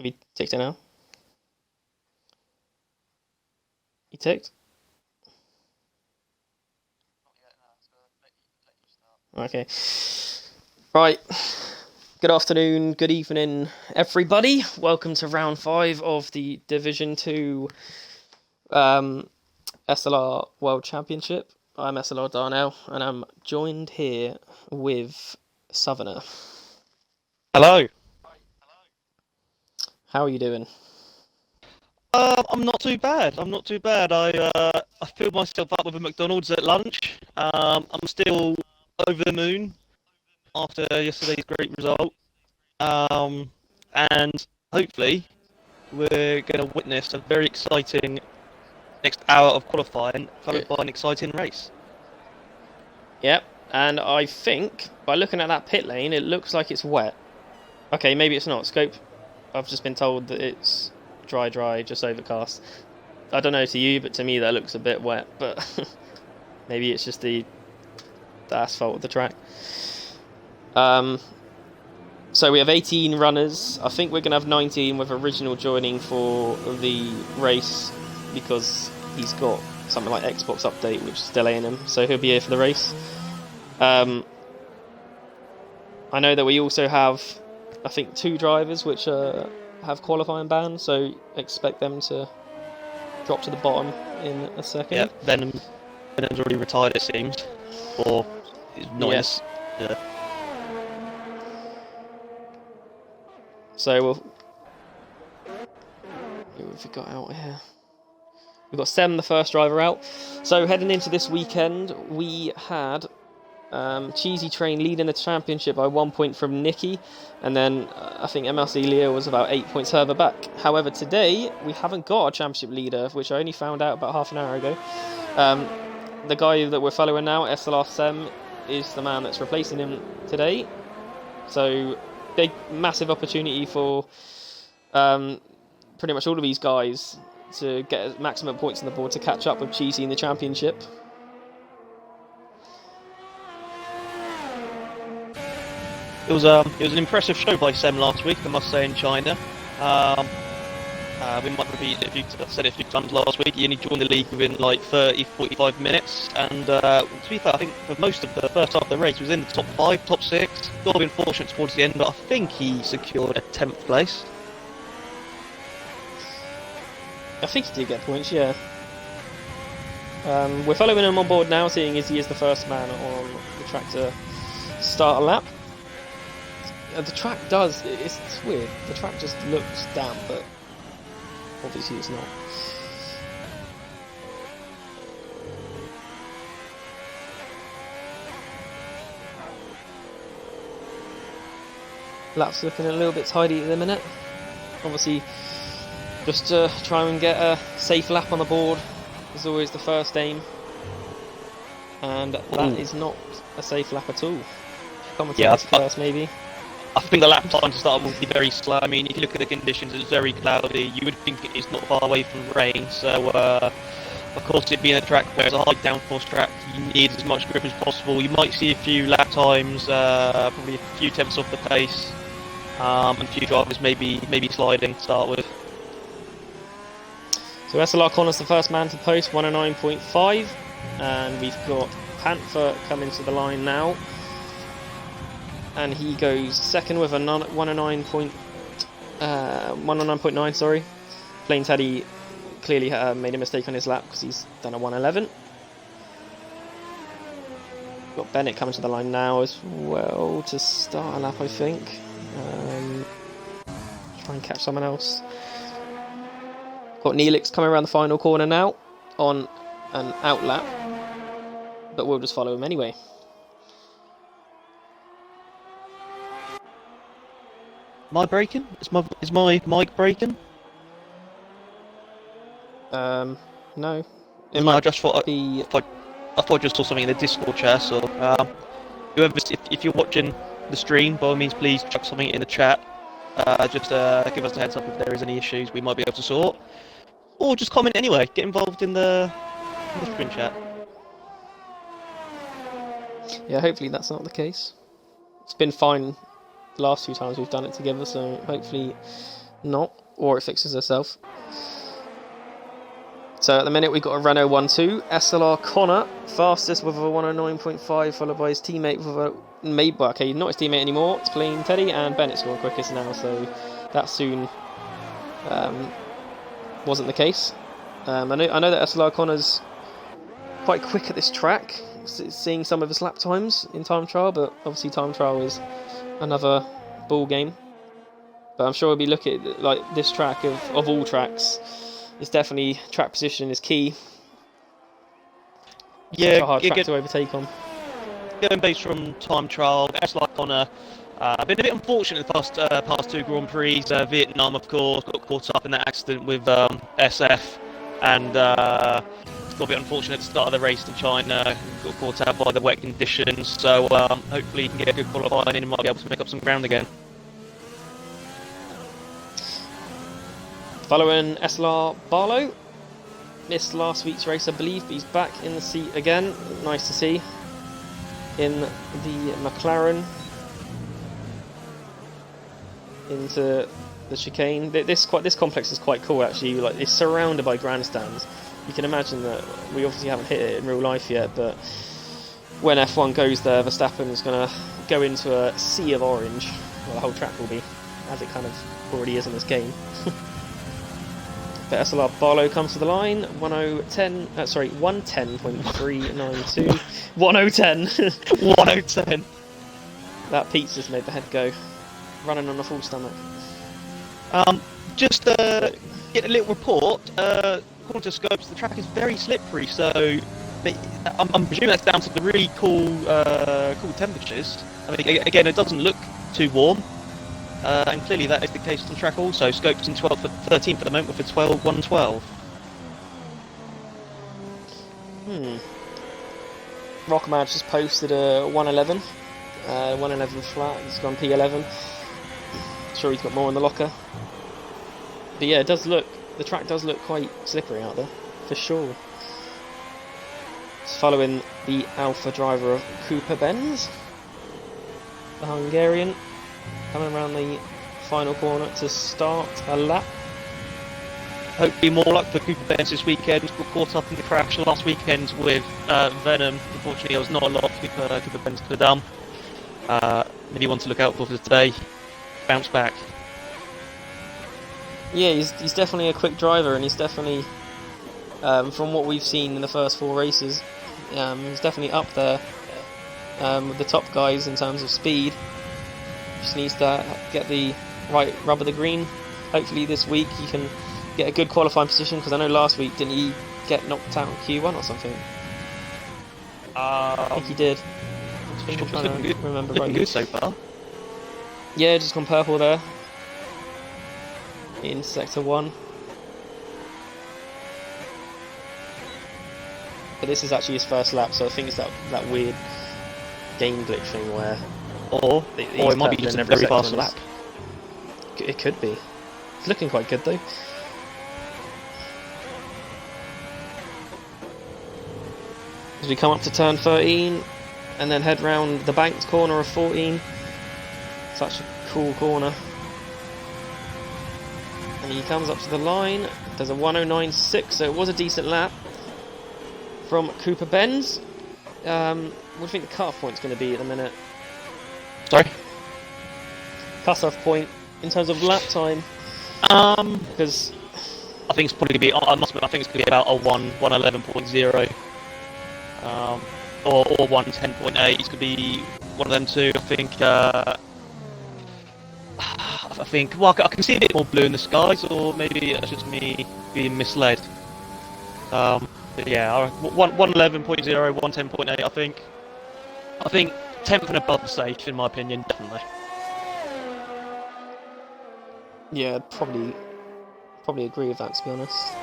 Have you ticked it now? You ticked? Okay. Right. Good afternoon, good evening, everybody. Welcome to round 5 of the Division 2 SLR World Championship. I'm SLR Darnell, and I'm joined here with Southerner. Hello. How are you doing? I'm not too bad. I filled myself up with a McDonald's at lunch. I'm still over the moon after yesterday's great result. And hopefully we're going to witness a very exciting next hour of qualifying, followed by an exciting race. Yep, and I think by looking at that pit lane, it looks like it's wet. Okay, maybe it's not. Scope, I've just been told that it's dry, just overcast. I don't know to you, but to me that looks a bit wet, but maybe it's just the asphalt of the track. So we have 18 runners. I think we're going to have 19 with Original joining for the race because he's got something like Xbox update which is delaying him, so he'll be here for the race. I know that we also have, I think, 2 drivers which have qualifying bans, so expect them to drop to the bottom in a second. Yeah, Venom's already retired, it seems, or he's not. Yes. Yeah. So who have we got out here? We've got Sem, the first driver, out. So heading into this weekend, we had Cheesy Train leading the championship by 1 point from Nicky, and then I think MLC Leo was about 8 points further back. However, today we haven't got a championship leader, which I only found out about half an hour ago. The guy that we're following now, SLR Sem, is the man that's replacing him today. So big, massive opportunity for pretty much all of these guys to get maximum points on the board to catch up with Cheesy in the championship. It was an impressive show by Sem last week, I must say, in China. We might repeat it, I've said it a few times last week. He only joined the league within like 30-45 minutes, and to be fair, I think for most of the first half of the race he was in the top 5, top 6. Got a bit unfortunate towards the end, but I think he secured a 10th place. I think he did get points, yeah. We're following him on board now, seeing as he is the first man on the track to start a lap. The track it's weird. The track just looks damp, but obviously it's not. Lap's looking a little bit tidy at the minute. Obviously, just to try and get a safe lap on the board is always the first aim. And that is not a safe lap at all. Commentators first, maybe. I think the lap time to start will be very slow. I mean, if you look at the conditions, it's very cloudy. You would think it's not far away from rain. So, of course, it being a track where it's a high downforce track, you need as much grip as possible. You might see a few lap times, probably a few tenths off the pace, and a few drivers maybe sliding to start with. So SLR Connor's the first man to post, 109.5, and we've got Panther coming to the line now. And he goes second with a 109.9, sorry. Plain Teddy clearly made a mistake on his lap because he's done a 111. Got Bennett coming to the line now as well to start a lap, I think. Try and catch someone else. Got Neelix coming around the final corner now on an out lap, but we'll just follow him anyway. Am I breaking? Is my mic breaking? No. I just thought I thought I just saw something in the Discord chat. So, if you're watching the stream, by all means, please chuck something in the chat. Just give us a heads up if there is any issues we might be able to sort, or just comment anyway. Get involved in the stream chat. Yeah, hopefully that's not the case. It's been fine the last 2 times we've done it together, so hopefully not, or it fixes herself. So at the minute we've got a Renault 1-2, SLR Connor, fastest with a 109.5, followed by his teammate with a okay, not his teammate anymore, it's Plain Teddy, and Bennett scoring quickest now, so that soon wasn't the case. I know that SLR Connor's quite quick at this track, seeing some of his lap times in time trial, but obviously time trial is another ball game. But I'm sure we'll be looking at like this track of all tracks. It's definitely track position is key. Yeah, it's a hard track to overtake on. Going based from time trial, SLR Connor been a bit unfortunate the past two Grand Prix. Vietnam, of course, got caught up in that accident with SF, and got a bit unfortunate at the start of the race in China. Got caught out by the wet conditions. So hopefully he can get a good qualifying and might be able to make up some ground again. Following SLR Barlow, missed last week's race I believe, but he's back in the seat again, nice to see, in the McLaren, into the chicane. This complex is quite cool actually, like it's surrounded by grandstands. You can imagine that we obviously haven't hit it in real life yet, but when F1 goes there, Verstappen is going to go into a sea of orange, well the whole track will be, as it kind of already is in this game. But SLR Barlow comes to the line, 110.392. 1010. 1010. That pizza's made the head go. Running on a full stomach. Just get a little report. According to Scopes, the track is very slippery, so I'm presuming that's down to the really cool temperatures. I mean, again, it doesn't look too warm. And clearly that is the case on the track also. Scopes in 13th at the moment with a 112. Rockmad just posted a 111. 111 flat, he's gone P11. Sure he's got more in the locker. But yeah, the track does look quite slippery out there, for sure. It's following the Alpha driver of Cooper Benz, the Hungarian. Coming around the final corner to start a lap. Hopefully more luck for Cooper Benz this weekend. Got caught up in the crash last weekend with Venom. Unfortunately, there was not a lot Cooper Benz could have done. Maybe one to look out for today. Bounce back. Yeah, he's definitely a quick driver, and he's definitely, from what we've seen in the first 4 races, he's definitely up there with the top guys in terms of speed. Just needs to get the right rub of the green. Hopefully this week he can get a good qualifying position, because I know last week didn't he get knocked out in Q1 or something? I think he did. I'm trying to remember looking good so far. Yeah, just gone purple there in sector 1. But this is actually his first lap, so I think it's that weird game glitch thing where. Or it might be just a very fast lap. It could be. It's looking quite good though. As we come up to turn 13 and then head round the banked corner of 14. Such a cool corner. And he comes up to the line. There's a 109.6, so it was a decent lap from Cooper Benz. What do you think the cut-off point's going to be at the minute? Sorry? Cut-off point in terms of lap time. Because I think it's probably going to be. I think it's going to be about a 111.0. Or 110.8. It's going to be one of them two. I think. Well, I can see a bit more blue in the skies, or maybe it's just me being misled. But yeah, 111.0, 110.8. I think 10th and above safe, in my opinion, definitely. Yeah, probably agree with that, to be honest.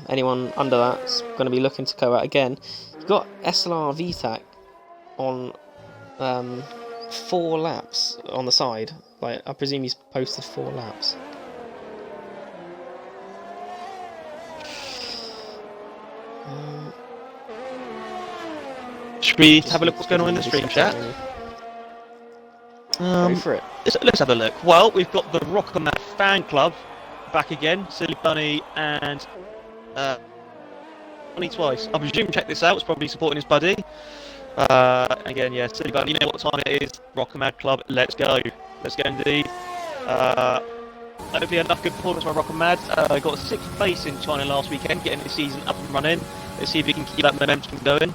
Anyone under that's going to be looking to go out again. You've got SLR VTAC on 4 laps on the side. Like, I presume he's posted 4 laps. Should we have a look what's going on in the stream chat? Go for it. Let's have a look. Well, we've got the Rockerman fan club back again. Silly Bunny and Bunny twice. I presume check this out. It's probably supporting his buddy. Again, yeah, Silly Bunny. You know what time it is? Rockerman club. Let's go. Let's go indeed. Hopefully enough good performance by Rockerman. Got a 6th place in China last weekend, getting the season up and running. Let's see if we can keep that momentum going.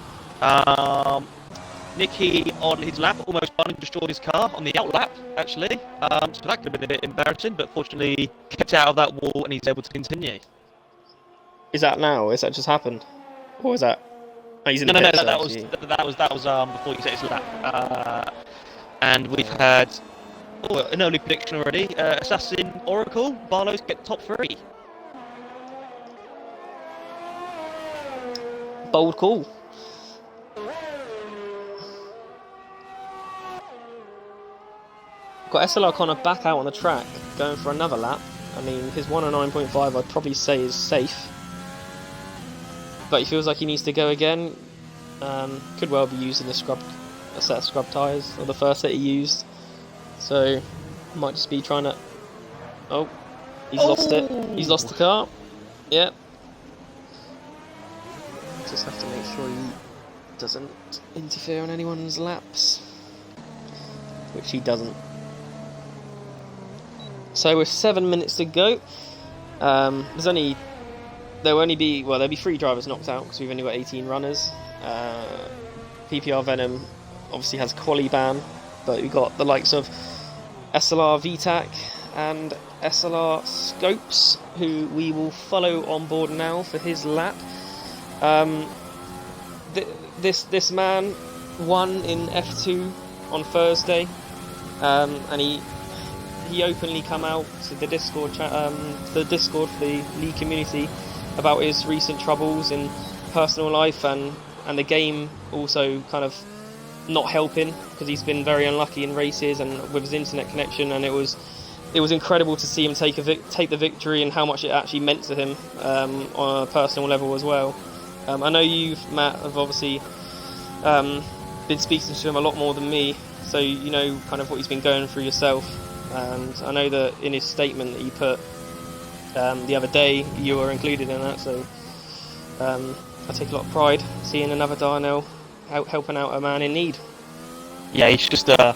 Nicky on his lap almost spun and destroyed his car on the out lap, actually. So that could have been a bit embarrassing, but fortunately kept out of that wall and he's able to continue. Is that now? Is that just happened? Or is that... Oh, he's in No, the pits, that was before he set his lap. And we've had an early prediction already. Assassin Oracle, Barlow's get top 3. Bold call. Got SLR Connor back out on the track, going for another lap. I mean, his 109.5 I'd probably say is safe. But he feels like he needs to go again. Could well be using a set of scrub tyres, or the first set he used. So, might just be trying to... Oh, he's lost it. He's lost the car. Yep. Just have to make sure he doesn't interfere on anyone's laps. Which he doesn't. So with 7 minutes to go, there'll be 3 drivers knocked out because we've only got 18 runners. PPR Venom obviously has quali ban, but we've got the likes of SLR VTAC and SLR Scopes, who we will follow on board now for his lap. This man won in F2 on Thursday, and he openly come out to the Discord for the league community about his recent troubles in personal life and the game also kind of not helping because he's been very unlucky in races and with his internet connection, and it was incredible to see him take the victory and how much it actually meant to him on a personal level as well. I know you, Matt, have obviously been speaking to him a lot more than me, so you know kind of what he's been going through yourself. And I know that in his statement that he put the other day, you were included in that, so I take a lot of pride seeing another Darnell helping out a man in need. Yeah, he's just I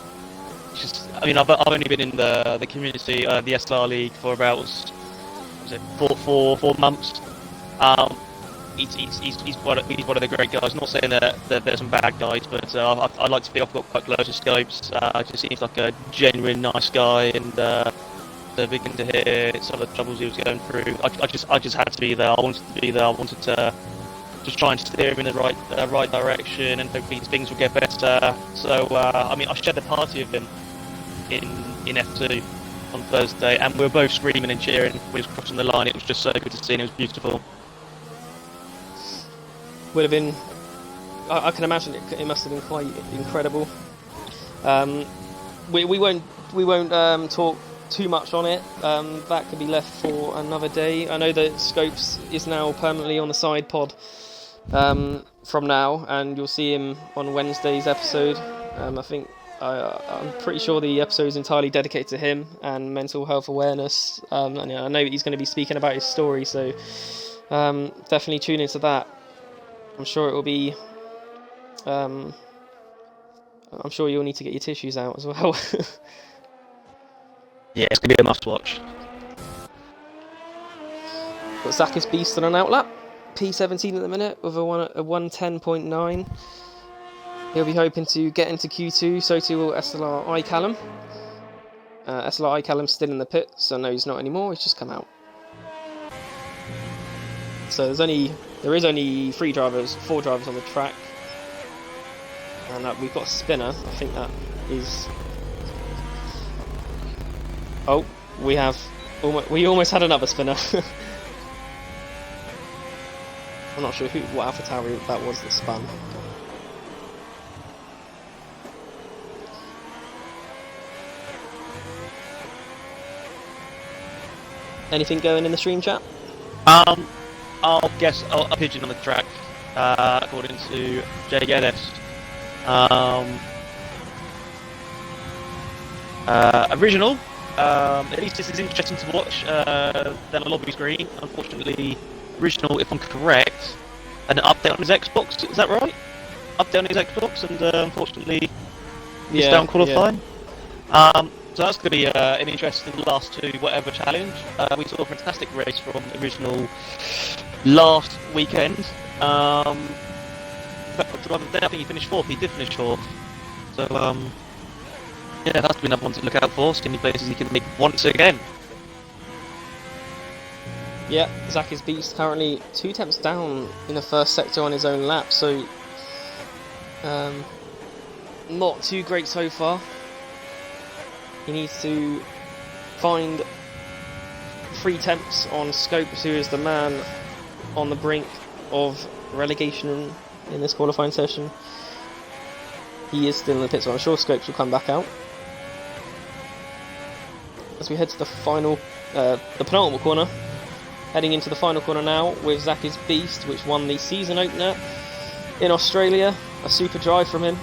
mean, I've only been in the community, the SLR League for about, was it four months. He's one of the great guys. Not saying that there's some bad guys, but I like to think I've got quite close to Scopes. Just seems like a genuine nice guy, and so begin to hear some of the troubles he was going through. I just had to be there. I wanted to be there. I wanted to just try and steer him in the right direction, and hopefully things will get better. So I mean, I shared the party with him in F2 on Thursday, and we were both screaming and cheering when he was crossing the line. It was just so good to see, and it was beautiful. Would have been, I can imagine it must have been quite incredible. We won't talk too much on it. That could be left for another day. I know that Scopes is now permanently on the side pod from now, and you'll see him on Wednesday's episode. I'm pretty sure the episode is entirely dedicated to him and mental health awareness. And I know he's going to be speaking about his story, so definitely tune into that. I'm sure it will be. I'm sure you'll need to get your tissues out as well. Yeah, it's gonna be a must-watch. Got Zakis Beast on an outlap, P17 at the minute with a 110.9. He'll be hoping to get into Q2. So too will SLR iCallum. SLR iCallum's still in the pit, so no, he's not anymore. He's just come out. So there is only 4 drivers on the track, and we've got a spinner. I think that is. Oh, we almost had another spinner. I'm not sure what AlphaTauri that was that spun. Anything going in the stream chat? I'll guess a pigeon on the track, according to Jay Geddes. Original. At least this is interesting to watch than a lobby screen. Unfortunately, original, if I'm correct, an update on his Xbox. Is that right? Update on his Xbox, and unfortunately, he's down qualifying. So that's going to be an interesting last two whatever challenge. We saw a fantastic race from original last weekend. But I think he finished fourth. He did finish fourth. So yeah, that's been another one to look out for. See any places he can make once again. Yeah, Zach is beast. Currently 2 tenths down in the first sector on his own lap, so not too great so far. He needs to find 3 tenths on Scopes, who is the man on the brink of relegation in this qualifying session. He is still in the pit, so I'm sure Scopes will come back out. As we head to the final, the penultimate corner, heading into the final corner now with Zach is beast, which won the season opener in Australia. A super drive from him,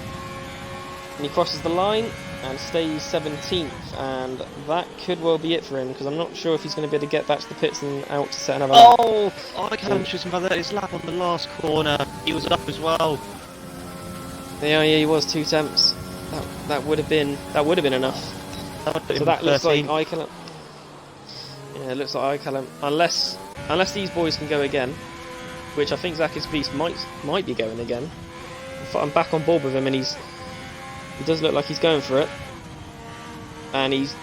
and he crosses the line and stays 17th, and that could well be it for him, because I'm not sure if he's going to be able to get back to the pits and out to set another lap. Oh, I can't interesting about that. His lap on the last corner, he was up as well. Yeah, he was 2 tenths. That would have been enough. So that looks like Iceland. Yeah, it looks like Iceland. Unless these boys can go again, which I think Zach is beast might be going again. I'm back on board with him, and he does look like he's going for it. And he's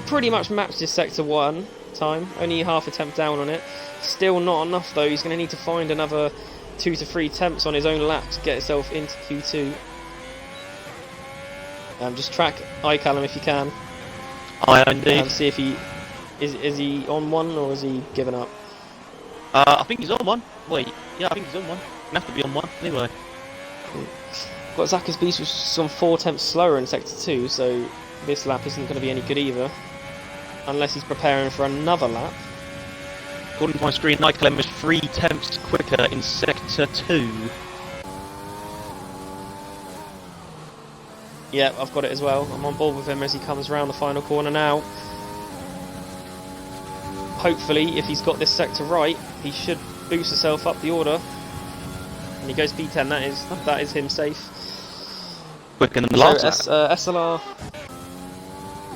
pretty much matched his sector 1 time, only half a tenth down on it. Still not enough though. He's going to need to find another 2 to 3 tenths on his own lap to get himself into Q2. Just track iCallum if you can. Indeed. See if he is he on one or is he given up. I think he's on one. Wait, yeah, I think he's on one. He has to be on one anyway. Got Zach's Beast, which is on 4 tenths slower in sector 2, so this lap isn't going to be any good either, unless he's preparing for another lap. According to my screen, Nightclem is 3 tenths quicker in sector 2. Yeah, I've got it as well. I'm on board with him as he comes around the final corner now. Hopefully, if he's got this sector right, he should boost himself up the order. And he goes P10, that is him safe. Quicker than the last lap. SLR.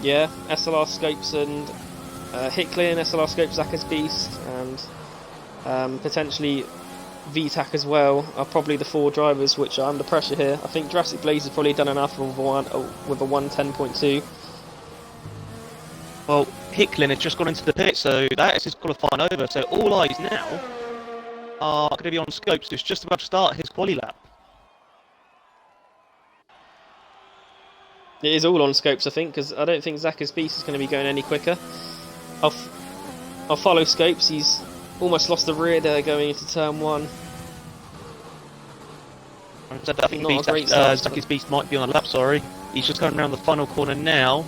Yeah, SLR Scopes and Hickley and SLR Scopes, Zach as Beast, and potentially VTAC as well are probably the 4 drivers which are under pressure here. I think Jurassic Blaze has probably done enough with a 110.2. Well, Hicklin has just gone into the pit, so that is his qualifying over. So all eyes now are going to be on Scopes, who's just about to start his quali lap. It is all on Scopes, I think, because I don't think Zach's Beast is going to be going any quicker. I'll follow Scopes. He's almost lost the rear there going into turn 1. So I think Zach's Beast might be on a lap, sorry. He's just going around the final corner now.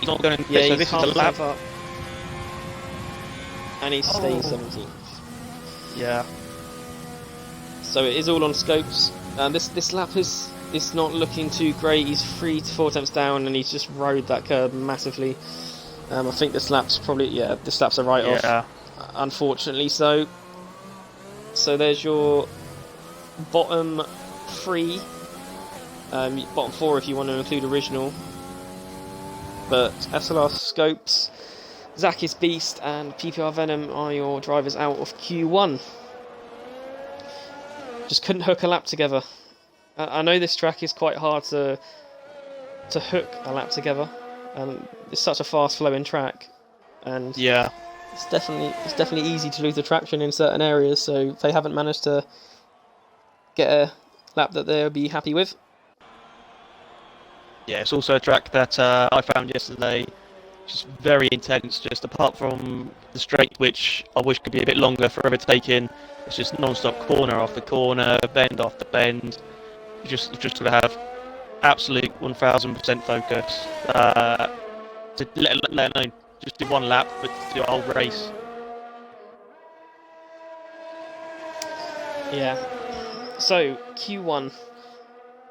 He's not going to pit, so this is a lap. Up. And he stays 17th. Yeah. So it is all on Scopes. And this lap is not looking too great. He's 3 to 4 tenths down, and he's just rode that curb massively. I think this lap's a write-off. Unfortunately, so there's your bottom 3, bottom 4 if you want to include original. But SLR Scopes, Zach is Beast, and PPR Venom are your drivers out of Q1. Just couldn't hook a lap together. I know this track is quite hard to hook a lap together. It's such a fast-flowing track, and yeah, it's definitely easy to lose the traction in certain areas. So they haven't managed to get a lap that they'll be happy with. Yeah, it's also a track that I found yesterday just very intense. Just apart from the straight, which I wish could be a bit longer for overtaking, it's just non-stop corner after corner, bend after bend. You've just got to have absolute 1000% focus to let alone just do one lap, but to do a whole race. Yeah. So Q1,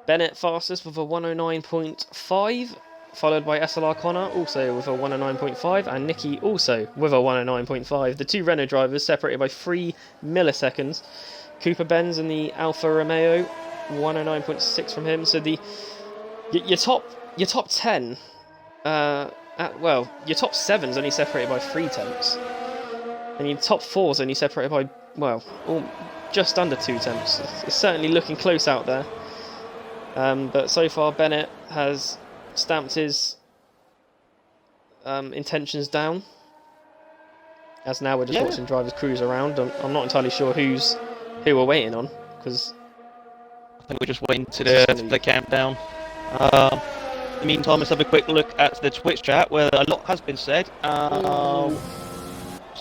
Bennett fastest with a 109.5, followed by SLR Connor also with a 109.5, and Nicky also with a 109.5. The two Renault drivers separated by 3 milliseconds. Cooper Benz in the Alfa Romeo, 109.6 from him. So your top 10, your top 7's only separated by 3 tenths, and your top 4's only separated by just under 2 tenths. It's certainly looking close out there. But so far, Bennett has stamped his intentions down. As now we're just watching drivers cruise around. I'm not entirely sure who we're waiting on, because I think we're just waiting to the countdown. In the meantime, let's have a quick look at the Twitch chat where a lot has been said.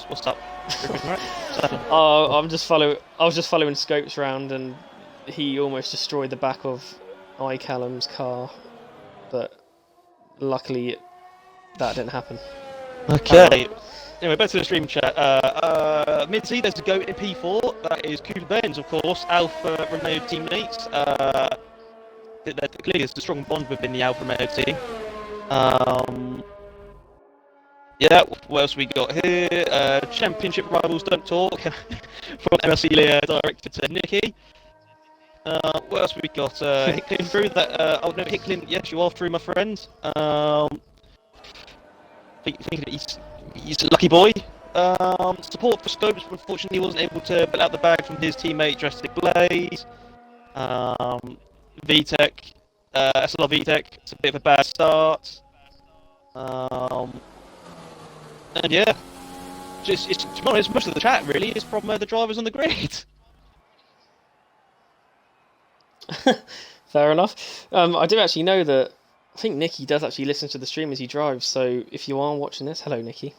What's up? Oh, I was just following Scopes round, and he almost destroyed the back of Callum's car, but luckily that didn't happen. Okay. Anyway, back to the stream chat. Mitzi, there's a goat in P4. That is Cooper Benz, of course. Alfa Romeo teammates. Clearly, there's a strong bond within the Alfa Romeo team. Yeah, what else we got here? Championship rivals don't talk. From SLR director to Nicky. What else we got? Hicklin through that. Oh no, Hicklin. Yes, you are through, my friend. Think he's a lucky boy. Support for Scopes, unfortunately, wasn't able to pull out the bag from his teammate Drastic Blaze. VTEC, SLR VTEC. It's a bit of a bad start. And yeah, to be honest, most of the chat really is from the drivers on the grid. Fair enough. I do actually know that I think Nicky does actually listen to the stream as he drives. So if you are watching this, hello, Nicky.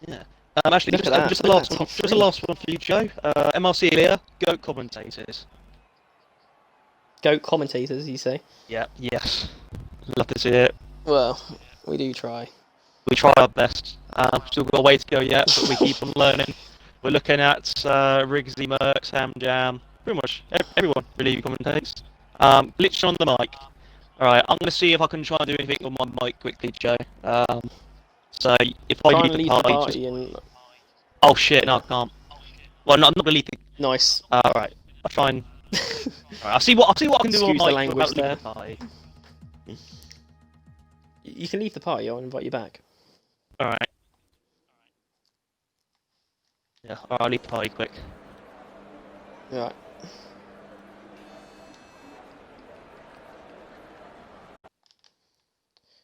Yeah. Actually, just the last one for you, Joe. MRC Elia, GOAT commentators. GOAT commentators, you say? Yeah. Yes. Love to see it. Well, we do try. We try our best. Still got a way to go yet, but we keep on learning. We're looking at Rigsy, Merckx, Ham Jam, pretty much everyone really who commentates. Glitch on the mic. Alright, I'm going to see if I can try and do anything on my mic quickly, Joe. So, if I leave the party and... Oh shit, no I can't. Well, no, I'm not going to leave the... Nice. Alright, I'll try and... I'll see what I can do on my mic without leaving the party. You can leave the party, I'll invite you back. Alright. Yeah, I'll leave the party quick. Alright.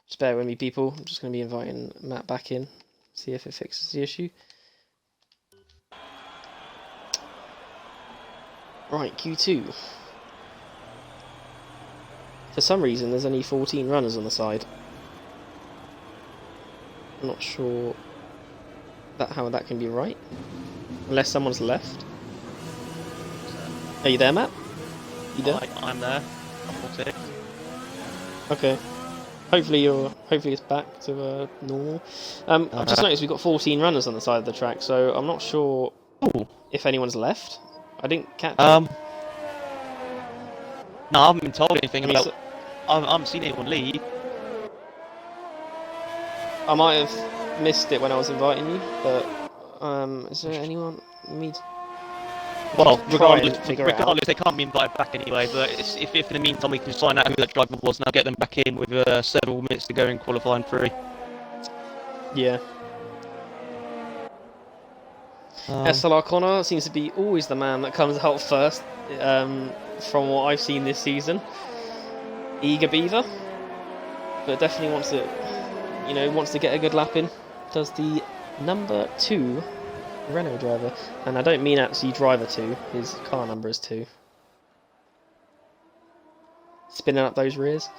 Just bear with me, people. I'm just going to be inviting Matt back in, see if it fixes the issue. Right, Q2. For some reason, there's only 14 runners on the side. I'm not sure how that can be right, unless someone's left. Are you there, Matt? You there? I'm there. Okay. Hopefully it's back to normal. I've just noticed we've got 14 runners on the side of the track, so I'm not sure if anyone's left. I didn't catch it. No, I haven't been told anything about... I haven't seen anyone leave. I might have missed it when I was inviting you, but is there anyone? Well, regardless, they can't be invited back anyway, but if in the meantime we can find out who that driver was and I'll get them back in with several minutes to go in qualifying through. Yeah. SLR Connor seems to be always the man that comes out first, from what I've seen this season. Eager Beaver, but definitely wants to get a good lap in. Does the number 2 Renault driver, and I don't mean actually driver 2, his car number is 2. Spinning up those rears.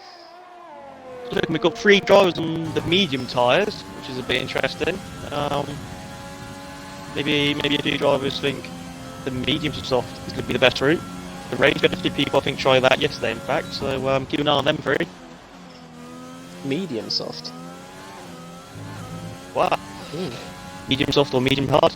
Look, we've got 3 drivers on the medium tyres, which is a bit interesting. Maybe a few drivers think the mediums are soft is going to be the best route. The range, got a few people I think try that yesterday in fact, so keep an eye on them 3. Medium soft? Wow. Medium soft or medium hard?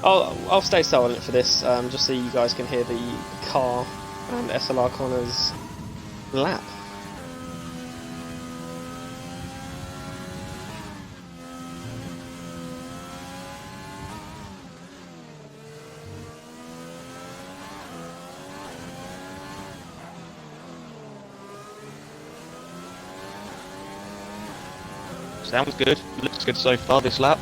I'll stay silent for this, just so you guys can hear the car and SLR Connor's lap. Sounds good. Looks good so far this lap.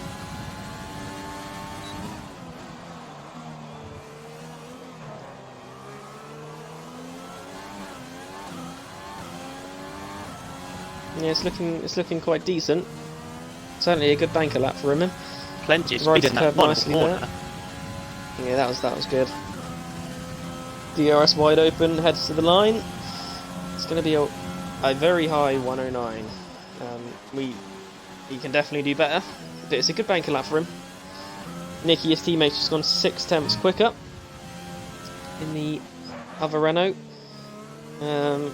Yeah, it's looking quite decent. Certainly a good banker lap for him. Plenty of Right speed in that final nicely corner. there. Yeah, that was good. DRS wide open, heads to the line. It's going to be a very high 109. He can definitely do better, but it's a good banker lap for him. Nicky, his teammate, just gone 6 tenths quicker in the other Renault. Got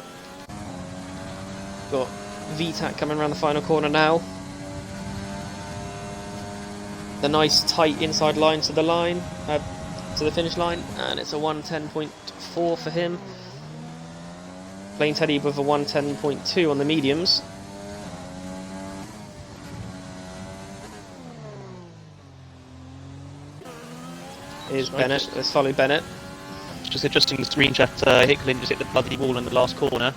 VTAC coming around the final corner now. The nice tight inside line to the finish line, and it's a 110.4 for him. Plain Teddy with a 110.2 on the mediums. Here's Bennett. Let's follow Bennett. Just adjusting the screen chat, Hicklin just hit the bloody wall in the last corner.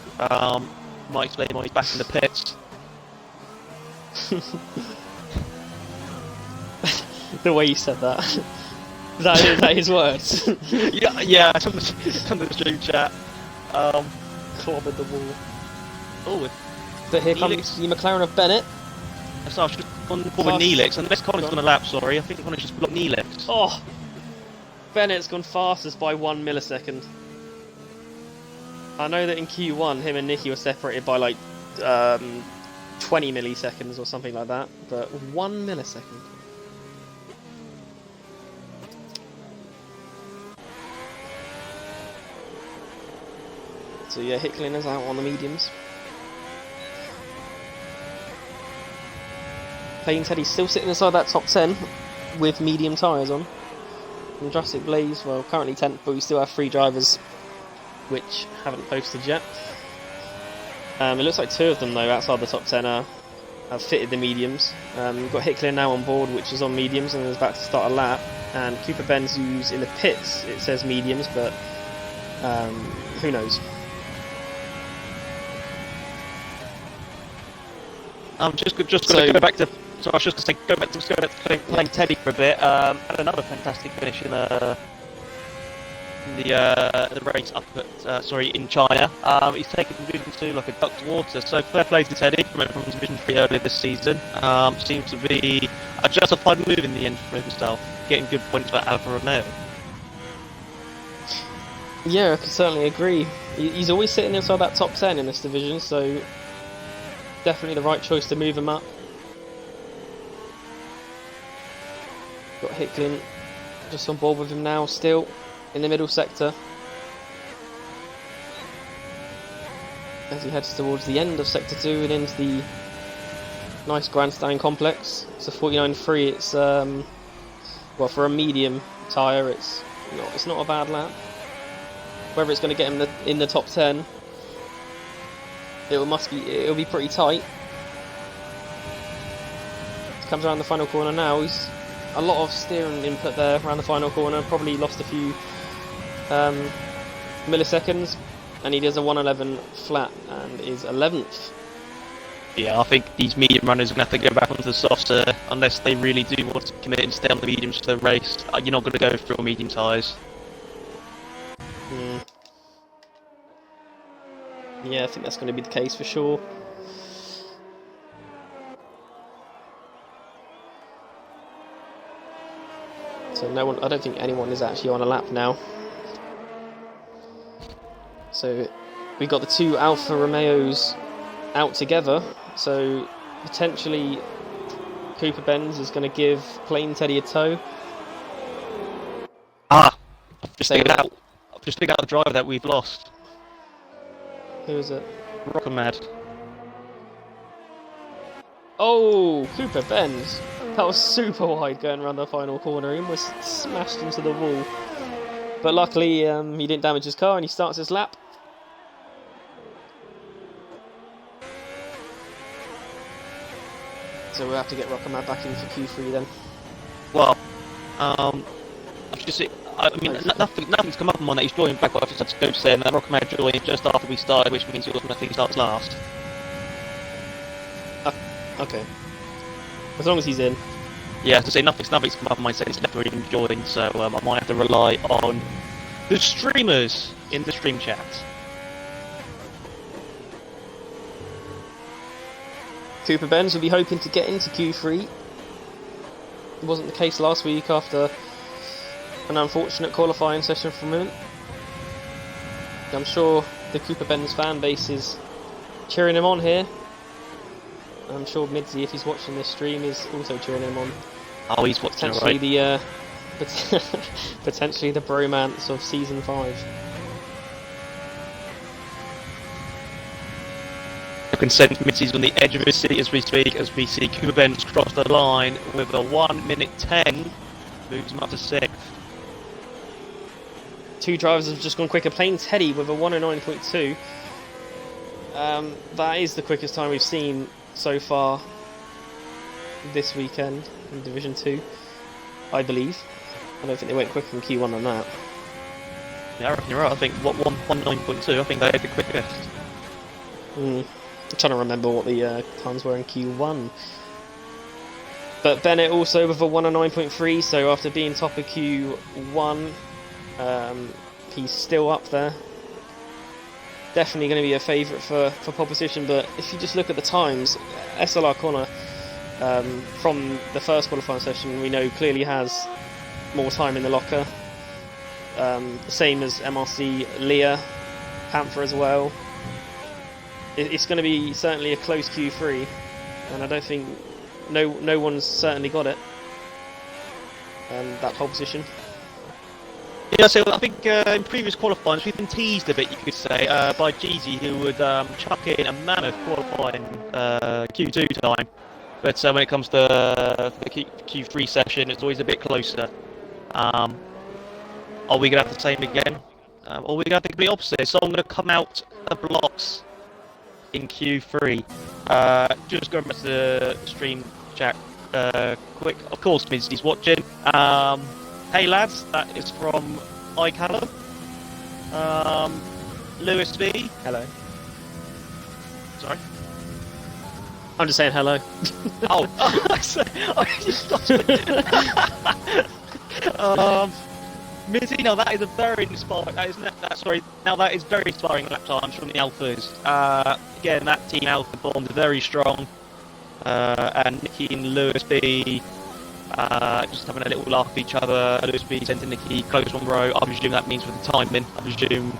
Might explain why he's back in the pits. The way you said that. Is that his words? yeah, it's on the stream chat. Clobbered the wall. Oh, But here comes the McLaren of Bennett. so I've just gone with Neelix, unless Colin's gone a lap, sorry. I think Colin's just blocked Neelix. Oh! Bennett's gone fastest by 1 millisecond. I know that in Q1, him and Nicky were separated by like 20 milliseconds or something like that, but 1 millisecond. So yeah, Hicklin is out on the mediums. Plain Teddy's still sitting inside that top 10 with medium tyres on. And Jurassic Blaze, well, currently 10th, but we still have 3 drivers which haven't posted yet. It looks like 2 of them, though, outside the top 10 have fitted the mediums. We've got Hicklin now on board, which is on mediums and is about to start a lap. And Cooper Benz, who's in the pits, it says mediums, but who knows? Just going to go back to. So I was just going to say, go back to playing Teddy for a bit. Had another fantastic finish in the race up at in China. He's taken the division 2 like a duck to water. So fair play to Teddy from division 3 earlier this season. Seems to be a justified move in the end for himself, getting good points for Alfa Romeo. Yeah, I can certainly agree. He's always sitting inside that top 10 in this division, so definitely the right choice to move him up. Got Hicklin just on board with him now, still in the middle sector. As he heads towards the end of sector 2 and into the nice grandstand complex. It's a 49.3. It's well, for a medium tyre, it's not a bad lap. Whether it's going to get him in the top 10, it'll be pretty tight. Comes around the final corner now. He's a lot of steering input there around the final corner. Probably lost a few milliseconds, and he does a 111 flat and is 11th. Yeah, I think these medium runners are going to have to go back onto the softs unless they really do want to commit and stay on the mediums for the race. You're not going to go through medium tyres. Yeah, I think that's going to be the case for sure. So I don't think anyone is actually on a lap now. So we got the 2 Alfa Romeos out together. So potentially Cooper Benz is going to give Plain Teddy a tow. I've just figured out the driver that we've lost. Who is it? Rocker Mad. Oh, Cooper Benz. That was super wide going around the final corner. He almost smashed into the wall. But luckily, he didn't damage his car and he starts his lap. So we'll have to get Rockamad back in for Q3 then. Well, I mean, nothing's come up on that. He's joined back. But I just had to go to say that Rockamad joined just after we started, which means he automatically starts last. Okay. As long as he's in. Yeah, to say nothing's come up on my set. It's never even joined, so I might have to rely on the streamers in the stream chat. Cooper Benz will be hoping to get into Q3. It wasn't the case last week after an unfortunate qualifying session from him. I'm sure the Cooper Benz fan base is cheering him on here. I'm sure Midzi, if he's watching this stream, is also cheering him on. Oh, he's watching, potentially right? Potentially the bromance of season 5. I can sense Mitzi's on the edge of his seat as we speak, as we see Cooper Benz cross the line with a 1:10, moves him up to 6th. Two drivers have just gone quicker. Plain Teddy with a 1:09.2. That is the quickest time we've seen so far this weekend in Division 2, I believe. I don't think they went quicker in Q1 than that. Yeah, I reckon you're right. I think 1:9.2. I think they had the quickest. I'm trying to remember what the times were in Q1. But Bennett also with a 1:09.3. So after being top of Q1, he's still up there. Definitely going to be a favourite for pole position, but if you just look at the times, SLR Connor from the first qualifying session, we know clearly has more time in the locker. Same as MRC Leah, Panther as well. It's going to be certainly a close Q3, and I don't think no one's certainly got it. That pole position. Yeah, so I think in previous qualifyings we've been teased a bit, you could say, by Jeezy, who would chuck in a mammoth qualifying Q2 time. But when it comes to the Q3 session, it's always a bit closer. Are we going to have the same again? Or are we going to have the complete opposite? So I'm going to come out of blocks in Q3. Just going back to the stream chat quick. Of course, Mizzy's watching. Hey lads, that is from iCallum. Lewis B. Hello. Sorry? I'm just saying hello. Oh, Mizzy, now that is a very inspiring. That is very inspiring lap times from the Alphas. Again, that team Alpha bond very strong. And Nicky and Lewis B. Just having a little laugh at each other. Lewis B sent to Nicky close on row. I presume that means with the timing. I presume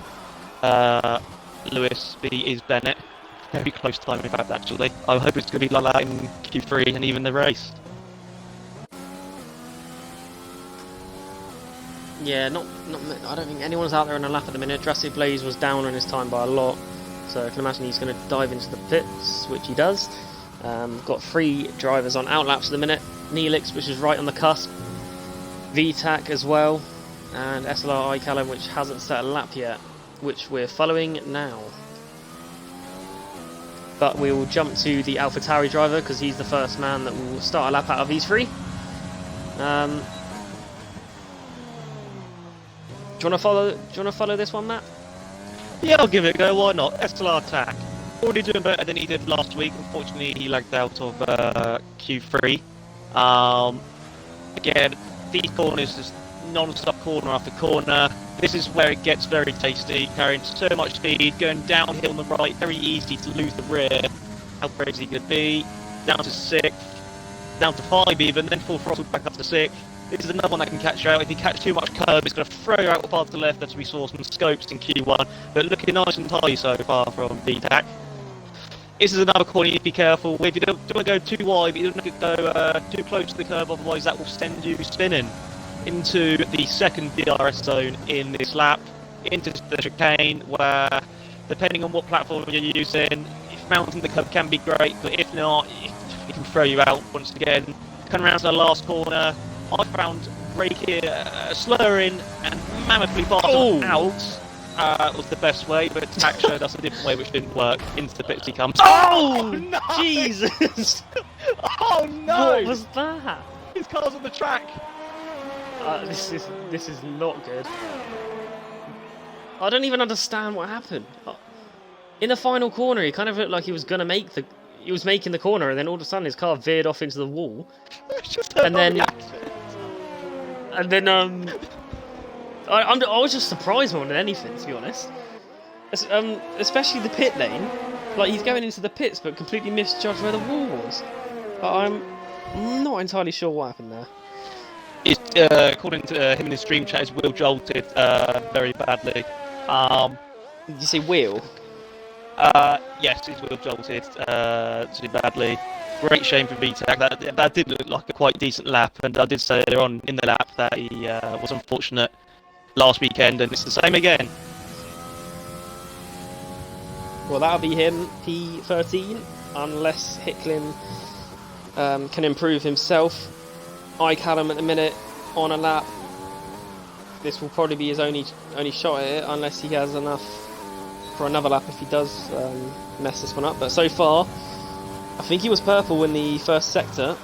Lewis B is Bennett. Very close timing, in fact, actually. I hope it's going to be like that in Q3 and even the race. Yeah, not. I don't think anyone's out there on a lap at the minute. Jurassic Blaze was down on his time by a lot, so I can imagine he's going to dive into the pits, which he does. Got 3 drivers on outlaps at the minute. Neelix, which is right on the cusp. VTAC as well, and SLR iCallum, which hasn't set a lap yet, which we're following now. But we will jump to the AlphaTauri driver because he's the first man that will start a lap out of these 3. Do you want to follow this one, Matt? Yeah, I'll give it a go. Why not? SLR attack. Already doing better than he did last week. Unfortunately, he lagged out of Q3. Again, these corners, just non-stop corner after corner. This is where it gets very tasty, carrying so much speed, going downhill on the right, very easy to lose the rear. How crazy could it be? Down to 6th, down to 5 even, then full throttle back up to 6th. This is another one that can catch you out. If you catch too much curb, it's going to throw you out far to the left, as we saw some scopes in Q1, but looking nice and tidy so far from VTAC. This is another corner you need to be careful with. You don't want to go too wide, but you don't want to go too close to the curb, otherwise that will send you spinning into the second DRS zone in this lap, into the chicane, where depending on what platform you're using, if mounting the curb can be great, but if not, it can throw you out once again. coming around to the last corner. I found Drake here slurring and mammothly fast out was the best way, but Tack showed us a different way which didn't work. Into the pits he comes. Oh, no! Jesus! Oh no! What was that? His car's on the track. This is not good. I don't even understand what happened. In the final corner, he kind of looked like he was gonna make the. He was making the corner, and then all of a sudden his car veered off into the wall. And then I was just surprised more than anything, to be honest. Especially the pit lane. Like, he's going into the pits, but completely misjudged where the wall was. I'm not entirely sure what happened there. According to him in his stream chat, his wheel jolted very badly. Did you say wheel? Yes, his wheel jolted too badly. Great shame for VTAC. That did look like a quite decent lap, and I did say earlier on in the lap that he was unfortunate last weekend, and it's the same again. Well, that'll be him, P13, unless Hicklin can improve himself. Callum at the minute on a lap. This will probably be his only shot at it, unless he has enough for another lap if he does mess this one up. But so far, I think he was purple in the first sector.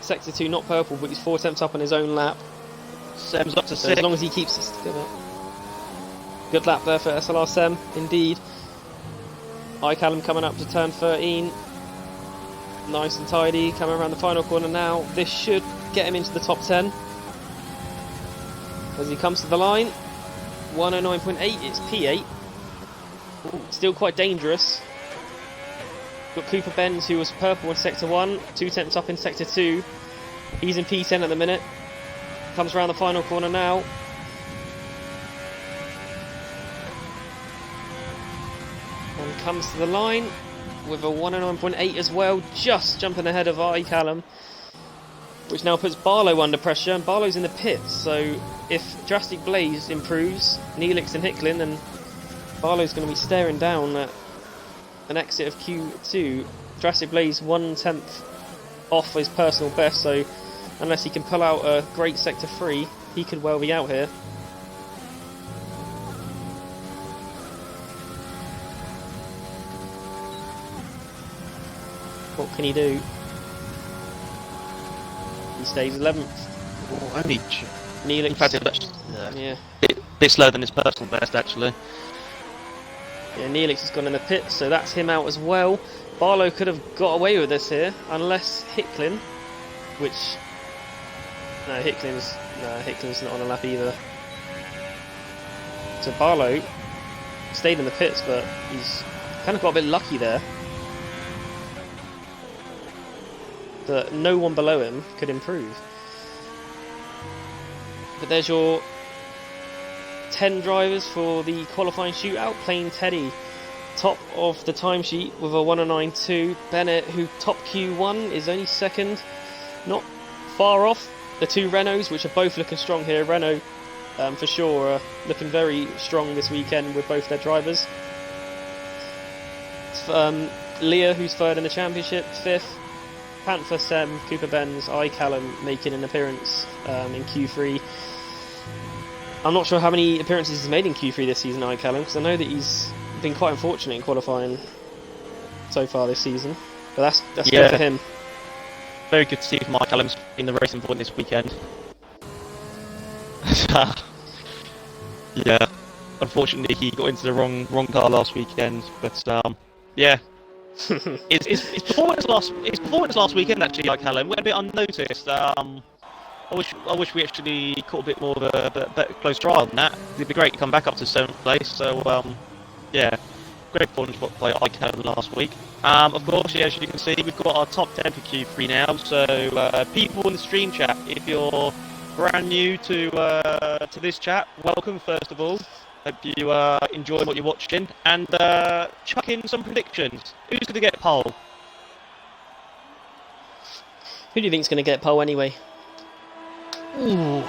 Sector 2 not purple, but he's 4 attempts up on his own lap. Sem's up to So 6. as long as he keeps this together. Good lap there for SLR Sem, indeed. Callum coming up to turn 13. Nice and tidy, coming around the final corner now. This should get him into the top 10. As he comes to the line, 109.8, it's P8. Ooh, still quite dangerous. Got Cooper Benz, who was purple in Sector 1, 2 attempts up in Sector 2. He's in P10 at the minute. Comes around the final corner now. And comes to the line with a 109.8 as well, just jumping ahead of Callum, which now puts Barlow under pressure, and Barlow's in the pits, so if Drastic Blaze improves, Neelix and Hicklin, then Barlow's going to be staring down at an exit of Q2. Drastic Blaze 1/10 off his personal best, so unless he can pull out a great Sector 3, he could well be out here. What can he do? He stays 11th. Oh, only Neelix. in fact, Yeah. bit slower than his personal best, actually. Yeah, Neelix has gone in the pit, so that's him out as well. Barlow could have got away with this here, unless Hicklin, which... No, Hicklin's not on a lap either. So Barlow stayed in the pits, but he's kind of got a bit lucky there. That no one below him could improve. But there's your 10 drivers for the qualifying shootout. Plain Teddy, top of the timesheet with a 109.2. Bennett, who top Q1, is only second, not far off. The two Renaults, which are both looking strong here. Renault, for sure, are looking very strong this weekend with both their drivers. Leah, who's third in the championship, fifth. Panther, Sem, Cooper Benz, Callum making an appearance in Q3. I'm not sure how many appearances he's made in Q3 this season, Callum, because I know that he's been quite unfortunate in qualifying so far this season. But that's good for him. Very good to see if Callum's in the racing point this weekend. Yeah, unfortunately he got into the wrong car last weekend, but yeah. His performance last weekend actually, Callum, went a bit unnoticed. I wish we actually caught a bit more of a better close trial than that. It'd be great to come back up to 7th place. So yeah, great performance by Callum last week. Of course, yeah, as you can see, we've got our top 10 for Q3 now. So people in the stream chat, if you're brand new to this chat, welcome first of all. Hope you enjoy what you're watching, and chuck in some predictions. Who's going to get pole? Who do you think's going to get pole anyway? Ooh.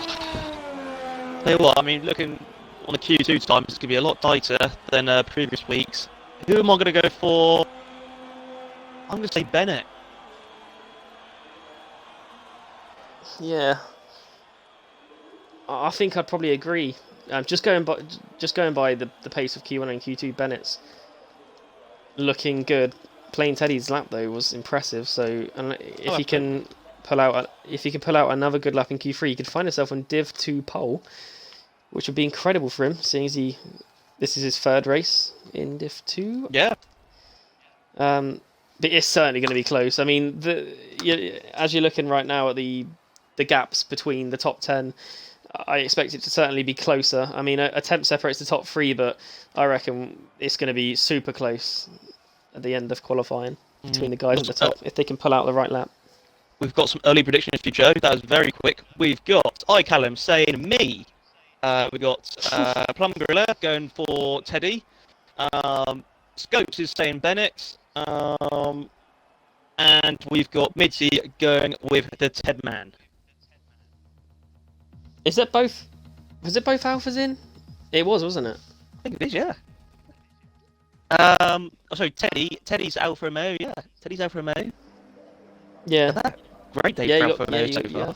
Tell you what, I mean, looking on the Q2 time, it's going to be a lot tighter than previous weeks. Who am I going to go for? I'm going to say Bennett. Yeah, I think I'd probably agree. Just going by the pace of Q1 and Q2, Bennett's looking good. Playing Teddy's lap though was impressive. So, and if he can pull out another good lap in Q3, he could find himself on Div 2 pole, which would be incredible for him, seeing as this is his third race in Div 2. Yeah. But it's certainly going to be close. I mean, as you're looking right now at the gaps between the top 10, I expect it to certainly be closer. I mean, a temp separates the top 3, but I reckon it's going to be super close at the end of qualifying between the guys at the top, if they can pull out the right lap. We've got some early predictions for you, Joe. That was very quick. We've got iCallum saying me. We've got Plum Gorilla going for Teddy. Scopes is saying Bennett. And we've got Mitzi going with the Ted Man. Is that both? Was it both alphas in? It was, wasn't it? I think it is, yeah. Sorry, Teddy's Alfa Romeo, yeah. Teddy's Alfa Romeo. Yeah. Great day for Alfa Romeo so far.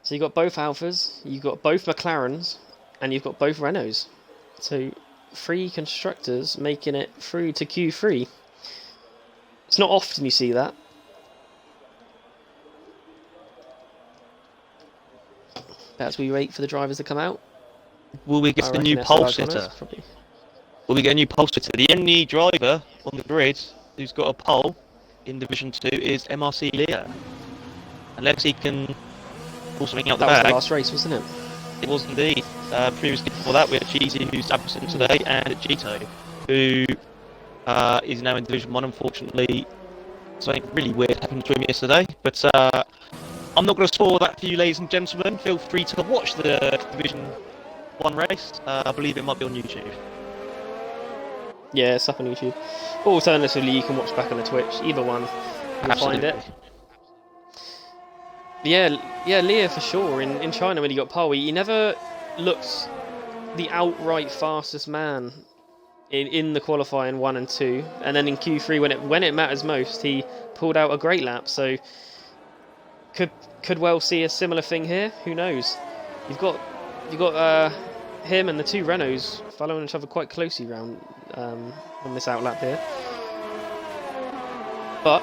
So you've got both alphas, you've got both McLarens, and you've got both Renaults. So 3 constructors making it through to Q3. It's not often you see that. As we wait for the drivers to come out. Will we get the new pole sitter? Will we get a new pole sitter? The only driver on the grid who's got a pole in Division 2 is MRC Leah. Unless he can pull something out the bag. That was the last race, wasn't it? It was indeed. Previously before that, we had Cheesy, who's absent today, and Gito, who is now in Division 1, unfortunately. Something really weird happened to him yesterday. But I'm not going to spoil that for you, ladies and gentlemen. Feel free to watch the Division 1 race. I believe it might be on YouTube. Yeah, it's up on YouTube. Alternatively, you can watch back on the Twitch. Either one, you'll find it. Yeah, Leah for sure. In China, when he got pole, he never looked the outright fastest man in the qualifying 1 and 2, and then in Q3 when it matters most, he pulled out a great lap. So could well see a similar thing here. Who knows? You've got him and the 2 Renaults following each other quite closely round on this outlap here. But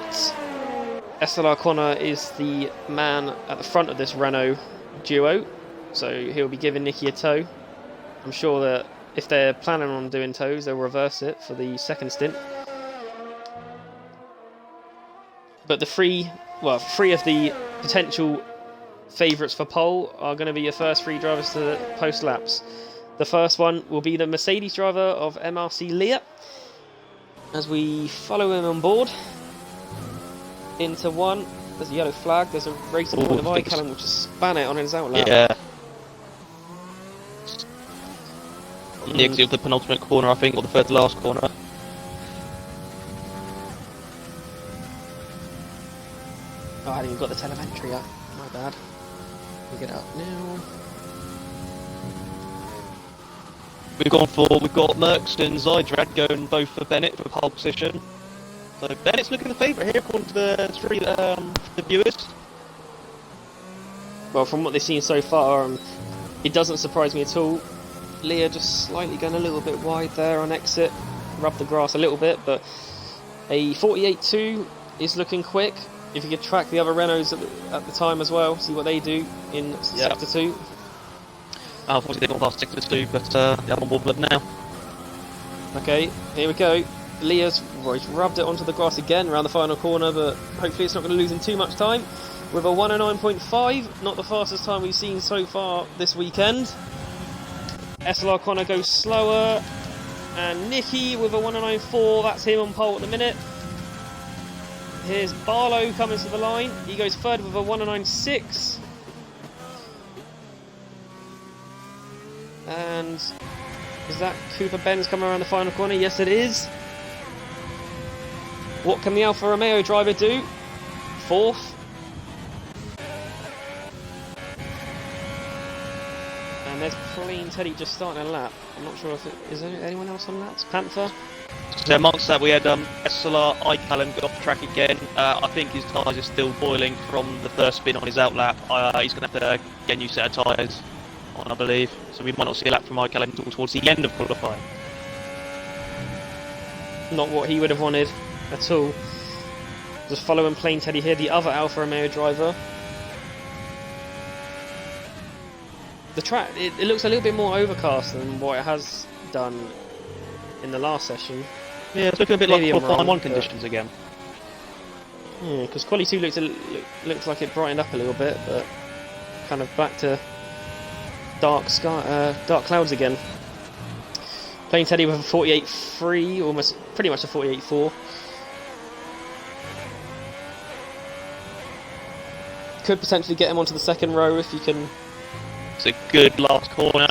SLR Connor is the man at the front of this Renault duo, so he'll be giving Nicky a tow. I'm sure that if they're planning on doing tows, they'll reverse it for the second stint. But the three of the potential favourites for pole are going to be your first 3 drivers to post laps. The first one will be the Mercedes driver of MRC Leah, as we follow him on board into 1. There's a yellow flag. There's a race point of iCallum, which just span it on his outlap. Yeah. On the exit of the penultimate corner, I think, or the third to last corner. Oh, I haven't even got the telemetry up. My bad. We'll get it up now. We've got Merckx and Zydrad going both for Bennett for pole position. So Bennett's looking the favourite here according to the viewers. Well, from what they've seen so far, it doesn't surprise me at all. Leah just slightly going a little bit wide there on exit, rubbed the grass a little bit, but a 48.2 is looking quick. If you could track the other Renaults at the time as well, see what they do in Sector 2. Unfortunately, they got past Sector 2, but they're on board with them now. Okay, here we go. Leah's rubbed it onto the grass again around the final corner, but hopefully it's not going to lose him too much time. With a 109.5, not the fastest time we've seen so far this weekend. SLR Connor goes slower, and Nicky with a 109.4, that's him on pole at the minute. Here's Barlow coming to the line, he goes third with a 109.6. And is that Cooper Benz coming around the final corner? Yes, it is. What can the Alfa Romeo driver do? 4th. And there's Plain Teddy just starting a lap. I'm not sure if is there anyone else on laps. Panther. So amongst that, we had SLR Icallum got off the track again. I think his tyres are still boiling from the first spin on his outlap. He's going to have to get a new set of tyres on, I believe. So we might not see a lap from Icallum until towards the end of qualifying. Not what he would have wanted at all. Just following Plain Teddy here, the other Alfa Romeo driver. The track, it looks a little bit more overcast than what it has done in the last session. Yeah, it's looking a bit like Maybe I'm qualifying wrong, 1 conditions again. Yeah, because Quali 2 looks like it brightened up a little bit, but kind of back to dark sky, dark clouds again. Plain Teddy with a 48.3, almost pretty much a 48.4. Could potentially get him onto the second row if you can. It's a good last corner.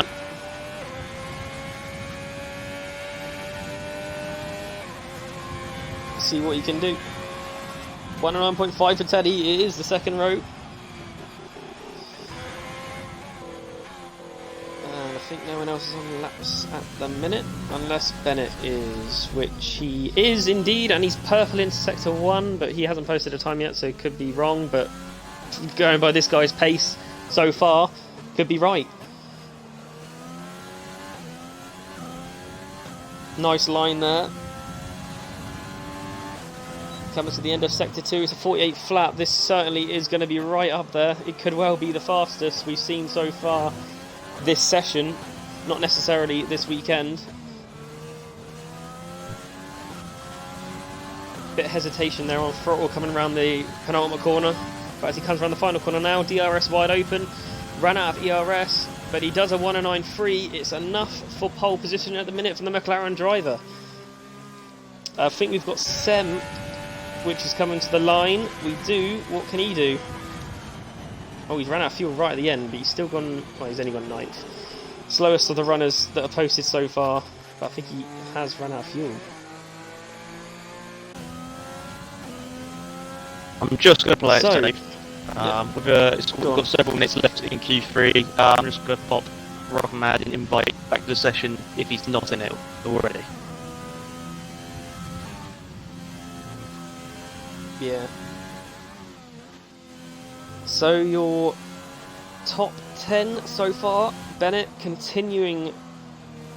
See what you can do. 109.5 for Teddy. It is the second row. And I think no one else is on laps at the minute, unless Bennett is, which he is indeed, and he's purple into sector 1, but he hasn't posted a time yet, so it could be wrong, but going by this guy's pace so far, could be right. Nice line there. Coming to the end of sector 2, it's a 48 flat. This certainly is going to be right up there. It could well be the fastest we've seen so far this session, not necessarily this weekend. Bit of hesitation there on throttle coming around the penultimate corner. But as he comes around the final corner now, DRS wide open, ran out of ERS, but he does a 109.3. It's enough for pole position at the minute from the McLaren driver. I think we've got Sem, which is coming to the line. We do. What can he do? Oh, he's ran out of fuel right at the end, but he's still gone. Well, he's only gone 9th. Slowest of the runners that are posted so far, but I think he has run out of fuel. I'm just going to play So, it safe. We've got several minutes left in Q3. I'm just going to pop Rock Mad and invite back to the session if he's not in it already. Yeah. So your top 10 so far, Bennett continuing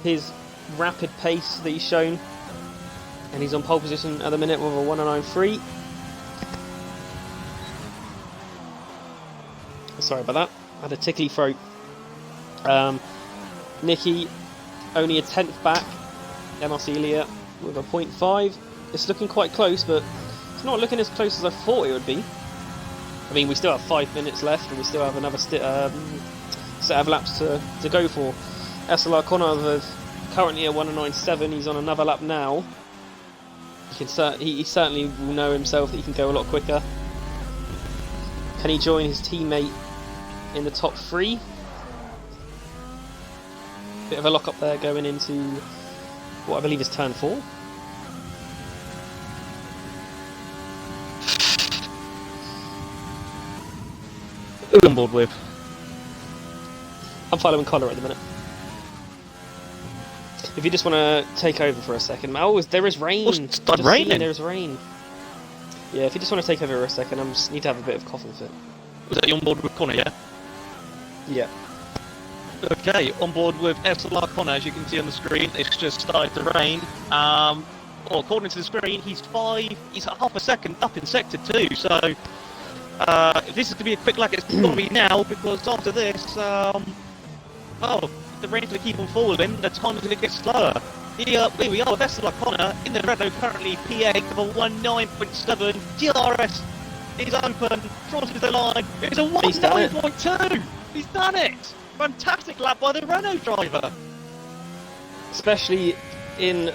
his rapid pace that he's shown, and he's on pole position at the minute with a 109.3. Sorry about that, I had a tickly throat. Nicky only a 10th back, Marcelia with a 0.5. It's looking quite close, but it's not looking as close as I thought it would be. I mean, we still have 5 minutes left, and we still have another set of laps to go for. SLR Connor currently at 109.7. He's on another lap now. He certainly will know himself that he can go a lot quicker. Can he join his teammate in the top 3? Bit of a lock up there going into what I believe is turn 4. Who are you on board with? I'm following Connor at the minute. If you just want to take over for a second. Oh, there is rain. It's started raining. There's rain. Yeah, if you just want to take over for a second, I just need to have a bit of coughing fit. Was that you on board with Connor, yeah? Yeah. Okay, on board with SLR Connor, as you can see on the screen, it's just started to rain. Well, according to the screen, he's at half a second up in sector 2, so if this is going to be a quick lap, it's got to be now, because after this, the rain's going to keep on falling, the time is going to get slower. Here we are with SLR Connor in the Renault, currently P8 of a 19.7, DRS is open, crosses the line, it's a 19.2! He's done it! Fantastic lap by the Renault driver! Especially in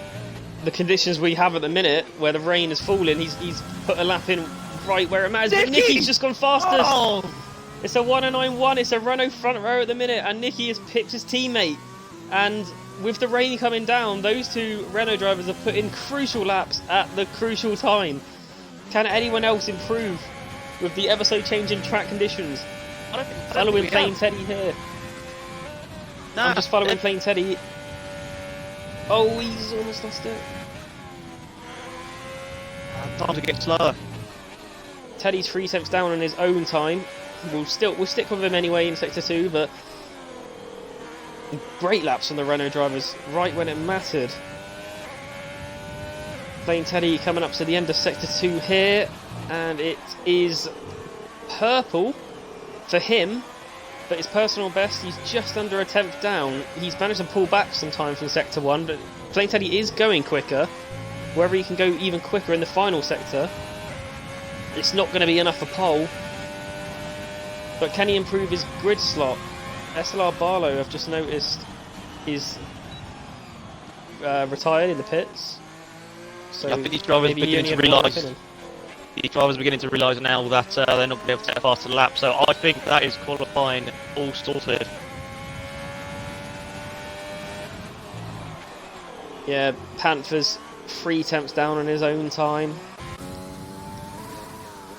the conditions we have at the minute, where the rain is falling, he's put a lap in right where it matters. But Nicky's just gone fastest! Oh. It's a 109.1, it's a Renault front row at the minute, and Nicky has picked his teammate. And with the rain coming down, those two Renault drivers have put in crucial laps at the crucial time. Can anyone else improve with the ever so changing track conditions? Following Plain Teddy here. Nah, I'm just following Plain Teddy. Oh, he's almost lost it. times are getting slower. Teddy's 3 tenths down on his own time. We'll stick with him anyway in Sector 2, but great laps from the Renault drivers right when it mattered. Plain Teddy coming up to the end of Sector 2 here, and it is purple for him, but his personal best, he's just under a tenth down. He's managed to pull back some time from Sector 1, but Plain Teddy is going quicker. Wherever he can go even quicker in the final sector, it's not going to be enough for pole. But can he improve his grid slot? SLR Barlow, I've just noticed, is retired in the pits. So I think these drivers beginning to realise. These drivers are beginning to realise now that they're not going to be able to take a faster lap. So I think that is qualifying all sorted. Yeah, Panther's 3 tenths down on his own time.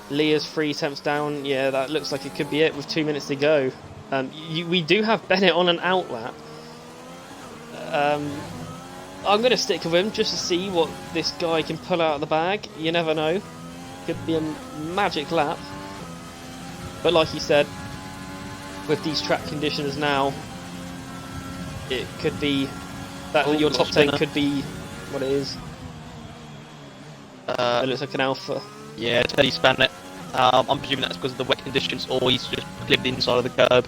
Leah's 3 tenths down. Yeah, that looks like it could be it with 2 minutes to go. We do have Bennett on an outlap. I'm going to stick with him just to see what this guy can pull out of the bag. You never know. Could be a magic lap. But like you said, with these track conditions now, it could be that your top 10 could be what it is. It looks like an alpha. Yeah, Teddy span it. I'm presuming that's because of the wet conditions, or he's just clipped the inside of the curb.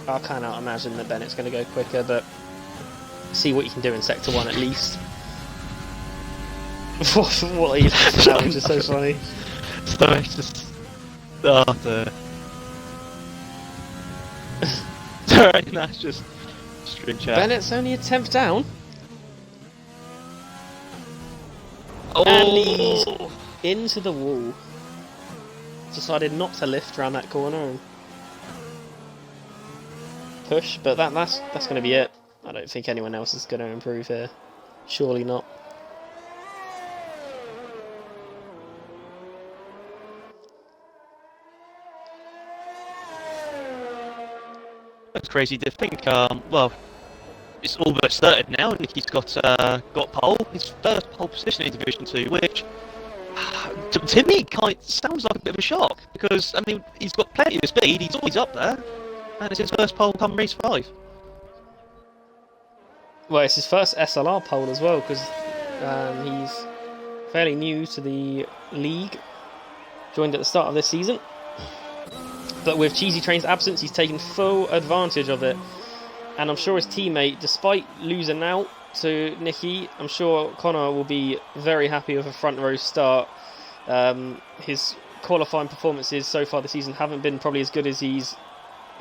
I cannot imagine that Bennett's going to go quicker, but see what you can do in Sector 1 at least. What are you laughing at, which is so funny. So it's just... Oh, dear. Sorry, that's just string chat. Bennett's only a 10th down. Oh! And he's into the wall. Decided not to lift around that corner and push, but that's going to be it. I don't think anyone else is going to improve here. Surely not. That's crazy to think. Well, it's all but certain now. Nicky's got pole, his first pole position in Division 2, which to me sounds like a bit of a shock, because I mean he's got plenty of speed, he's always up there, and it's his first pole come race 5. Well, it's his first SLR pole as well, because he's fairly new to the league, joined at the start of this season. But with Cheesy Train's absence, he's taken full advantage of it. And I'm sure his teammate, despite losing out to Nicky, I'm sure Connor will be very happy with a front row start. His qualifying performances so far this season haven't been probably as good as he's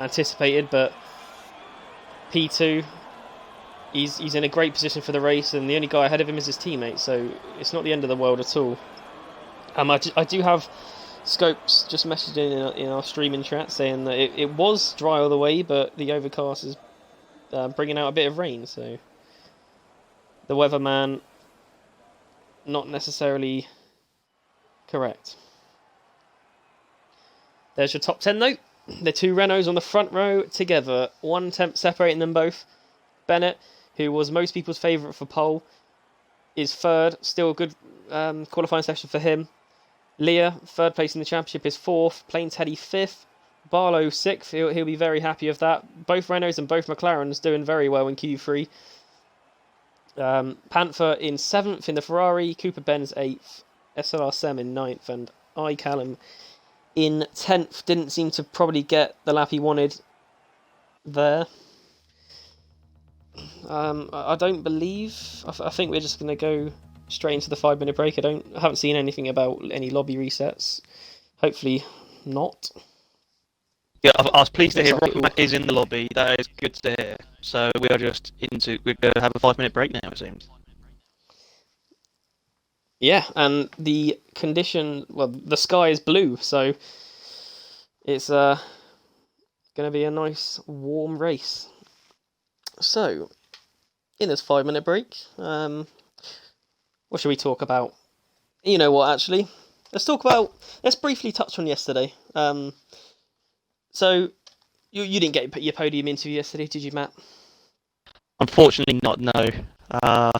anticipated, but P2, he's in a great position for the race, and the only guy ahead of him is his teammate, so it's not the end of the world at all. I do have Scopes just messaged in our streaming chat saying that it was dry all the way, but the overcast is bringing out a bit of rain, so the weatherman not necessarily correct. There's your top 10 though. The two Renaults on the front row together, 1 tenth separating them both. Bennett, who was most people's favourite for pole, is third, still a good qualifying session for him. Leah, third place in the championship, is fourth. Plain Teddy, fifth. Barlow, sixth. He'll be very happy with that. Both Renaults and both McLarens doing very well in Q3. Panther in seventh in the Ferrari. Cooper Benz, eighth. SLR Sem in ninth. And Callum in 10th. Didn't seem to probably get the lap he wanted there. I don't believe... I think we're just going to go straight into the 5-minute break. I haven't seen anything about any lobby resets. Hopefully not. Yeah, I was pleased to hear Rocket Mac is in the lobby. That is good to hear. So we're going to have a 5-minute break now, it seems. Yeah, and the condition, well, the sky is blue, so it's going to be a nice warm race. So, in this 5-minute break, what should we talk about? You know what, actually? Let's briefly touch on yesterday. So, you didn't get your podium interview yesterday, did you, Matt? Unfortunately not, no.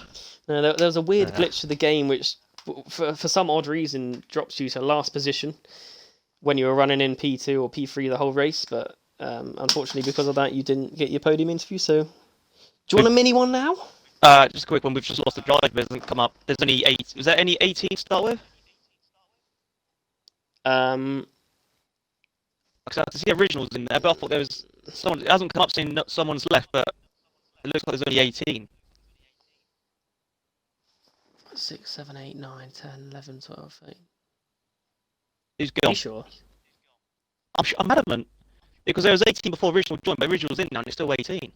No, there was a weird glitch to the game which, for some odd reason, drops you to last position when you were running in P2 or P3 the whole race. But unfortunately, because of that, you didn't get your podium interview. So, do you want a mini one now? Just a quick one. We've just lost the driver. It doesn't come up. There's only 8. Was there any 18 to start with? Because I can see originals in there, but I thought there was someone. It hasn't come up saying someone's left, but it looks like there's only 18. 6, 7, 8, 9, 10, 11, 12, 13. Who's Are gone? you sure? I'm adamant. Because there was 18 before original joined, but original's in now and it's still 18.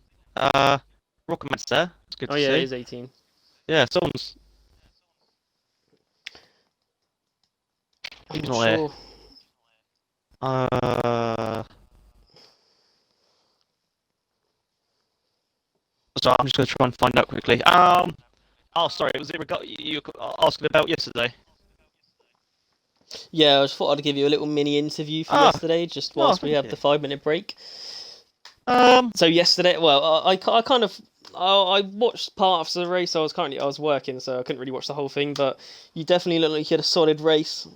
Rockman's there. It's good to see. Oh yeah, it is 18. Yeah, someone's. I'm Who's not not sure. here? Sorry, I'm just going to try and find out quickly. Oh, sorry, was it you were asking about yesterday? Yeah, I just thought I'd give you a little mini interview for yesterday, just whilst we have the 5-minute break. So yesterday, well, I kind of I watched part of the race. I was working, so I couldn't really watch the whole thing. But you definitely looked like you had a solid race,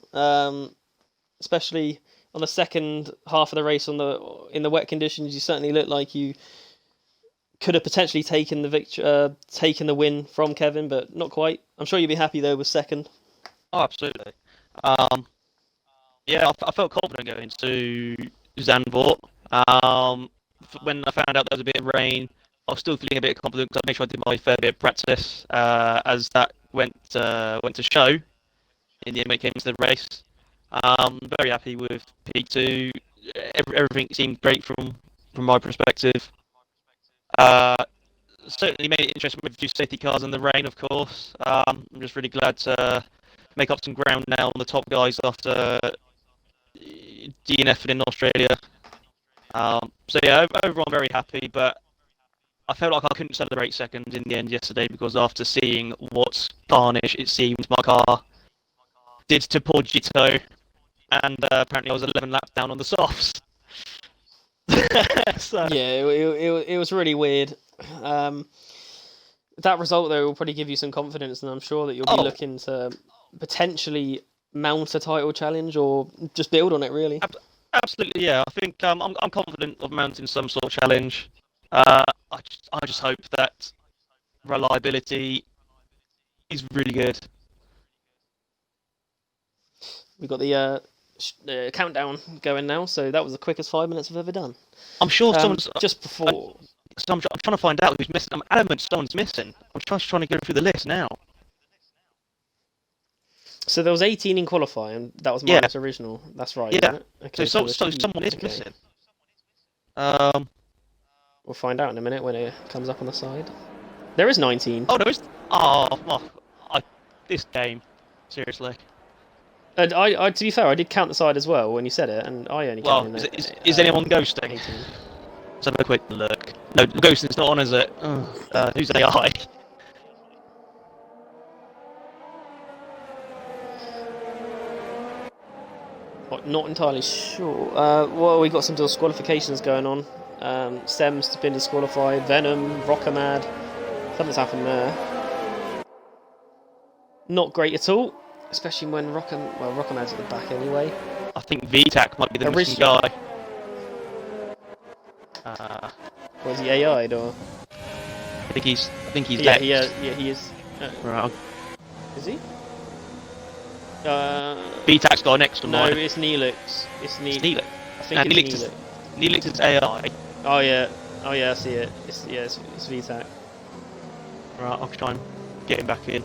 especially on the second half of the race in the wet conditions. You certainly looked like you could have potentially taken the win from Kevin, but not quite. I'm sure you'd be happy though with second. Oh, absolutely. Yeah, I felt confident going to Zandvoort. When I found out there was a bit of rain, I was still feeling a bit confident because I made sure I did my fair bit of practice as that went to show in the end when it came to the race. Very happy with P2. Everything seemed great from my perspective. Certainly made it interesting with a few safety cars in the rain, of course. I'm just really glad to make up some ground now on the top guys after DNF in Australia. So yeah, overall I'm very happy, but I felt like I couldn't celebrate second in the end yesterday because after seeing what carnage it seemed my car did to poor Gito, and apparently I was 11 laps down on the softs. So. Yeah, it was really weird. That result though will probably give you some confidence, and I'm sure that you'll be looking to potentially mount a title challenge or just build on it. Really. Absolutely, yeah. I think I'm confident of mounting some sort of challenge. I just hope that reliability is really good. We've got the countdown going now, so that was the quickest 5 minutes I've ever done. I'm sure someone's just before. So I'm trying to find out who's missing. I'm adamant someone's missing. I'm trying to go through the list now. So there was 18 in qualifying. That was minus original. That's right. Yeah. Okay, so someone is missing. We'll find out in a minute when it comes up on the side. There is 19. Oh, there is. Oh, this game, seriously. And I, to be fair, I did count the side as well when you said it, and I only counted. Well, is anyone ghosting? 18. Let's have a quick look. No, ghosting's not on, is it? Who's AI? Not entirely sure. Well, we got some disqualifications going on. Sem's been disqualified. Venom, Rockamad. Something's happened there. Not great at all, especially when Rockamad's at the back anyway. I think VTAC might be the missing guy. Was he AI'd or? I think he's yeah, next. he is. Right. Is he? VTAC's got next one. No, it's Neelix. It's Neelix. I think it's Neelix. Neelix is AI. Oh yeah, I see it. It's VTAC. Right, I'll try and get him back in.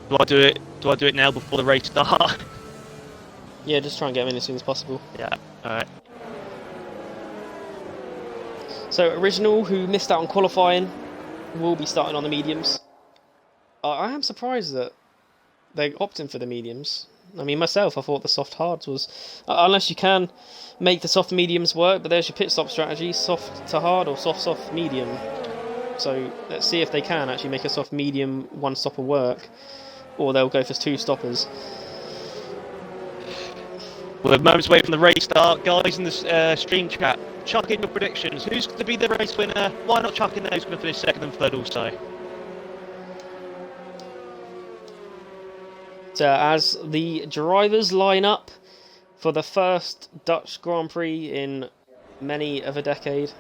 Do I do it? Do I do it now before the race starts? Yeah, just try and get him in as soon as possible. Yeah. All right. So original, who missed out on qualifying, will be starting on the mediums. I am surprised that they're opting for the mediums. I mean, myself, I thought the soft hards was... unless you can make the soft mediums work, but there's your pit stop strategy, soft to hard or soft medium. So let's see if they can actually make a soft medium one stopper work, or they'll go for 2 stoppers. We're moments away from the race start. Guys in the stream chat, chuck in your predictions. Who's going to be the race winner? Why not chuck in those who's going to finish second and third also? as the drivers line up for the first Dutch Grand Prix in many of a decade.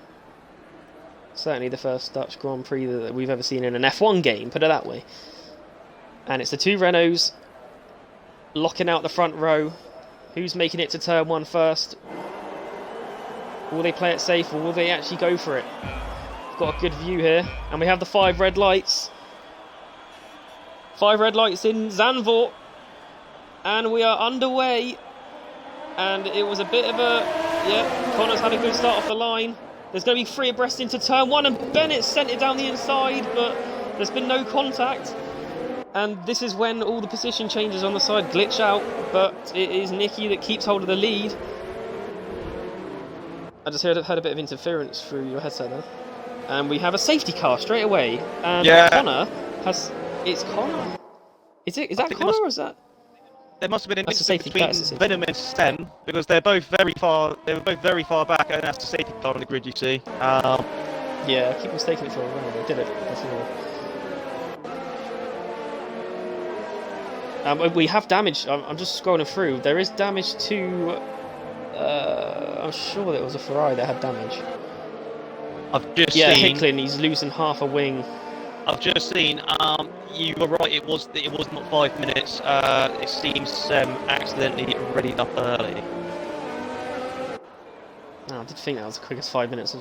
Certainly the first Dutch Grand Prix that we've ever seen in an F1 game, put it that way. And it's the two Renaults locking out the front row. Who's making it to turn one first? Will they play it safe or will they actually go for it? We've got a good view here. And we have the 5 red lights. 5 red lights in Zandvoort. And we are underway. And it was a bit of a... Yeah, Connor's had a good start off the line. There's going to be 3 abreast into turn 1. And Bennett sent it down the inside. But there's been no contact. And this is when all the position changes on the side glitch out. But it is Nicky that keeps hold of the lead. I just heard a bit of interference through your headset there. And we have a safety car straight away. And Connor has... It's Connor. Is that Connor or is that... There must have been an that's incident between Venom and Sen, because they're both very far. They were both very far back, and that's the safety car on the grid. You see. Yeah, I keep mistaking it for a Renault. They did it before. We have damage. I'm just scrolling through. There is damage to. I'm sure that it was a Ferrari that had damage. I've just seen. Hicklin. He's losing half a wing. I've just seen. You were right. It was not 5 minutes. It seems accidentally readied up early. Oh, I did think that was the quickest 5 minutes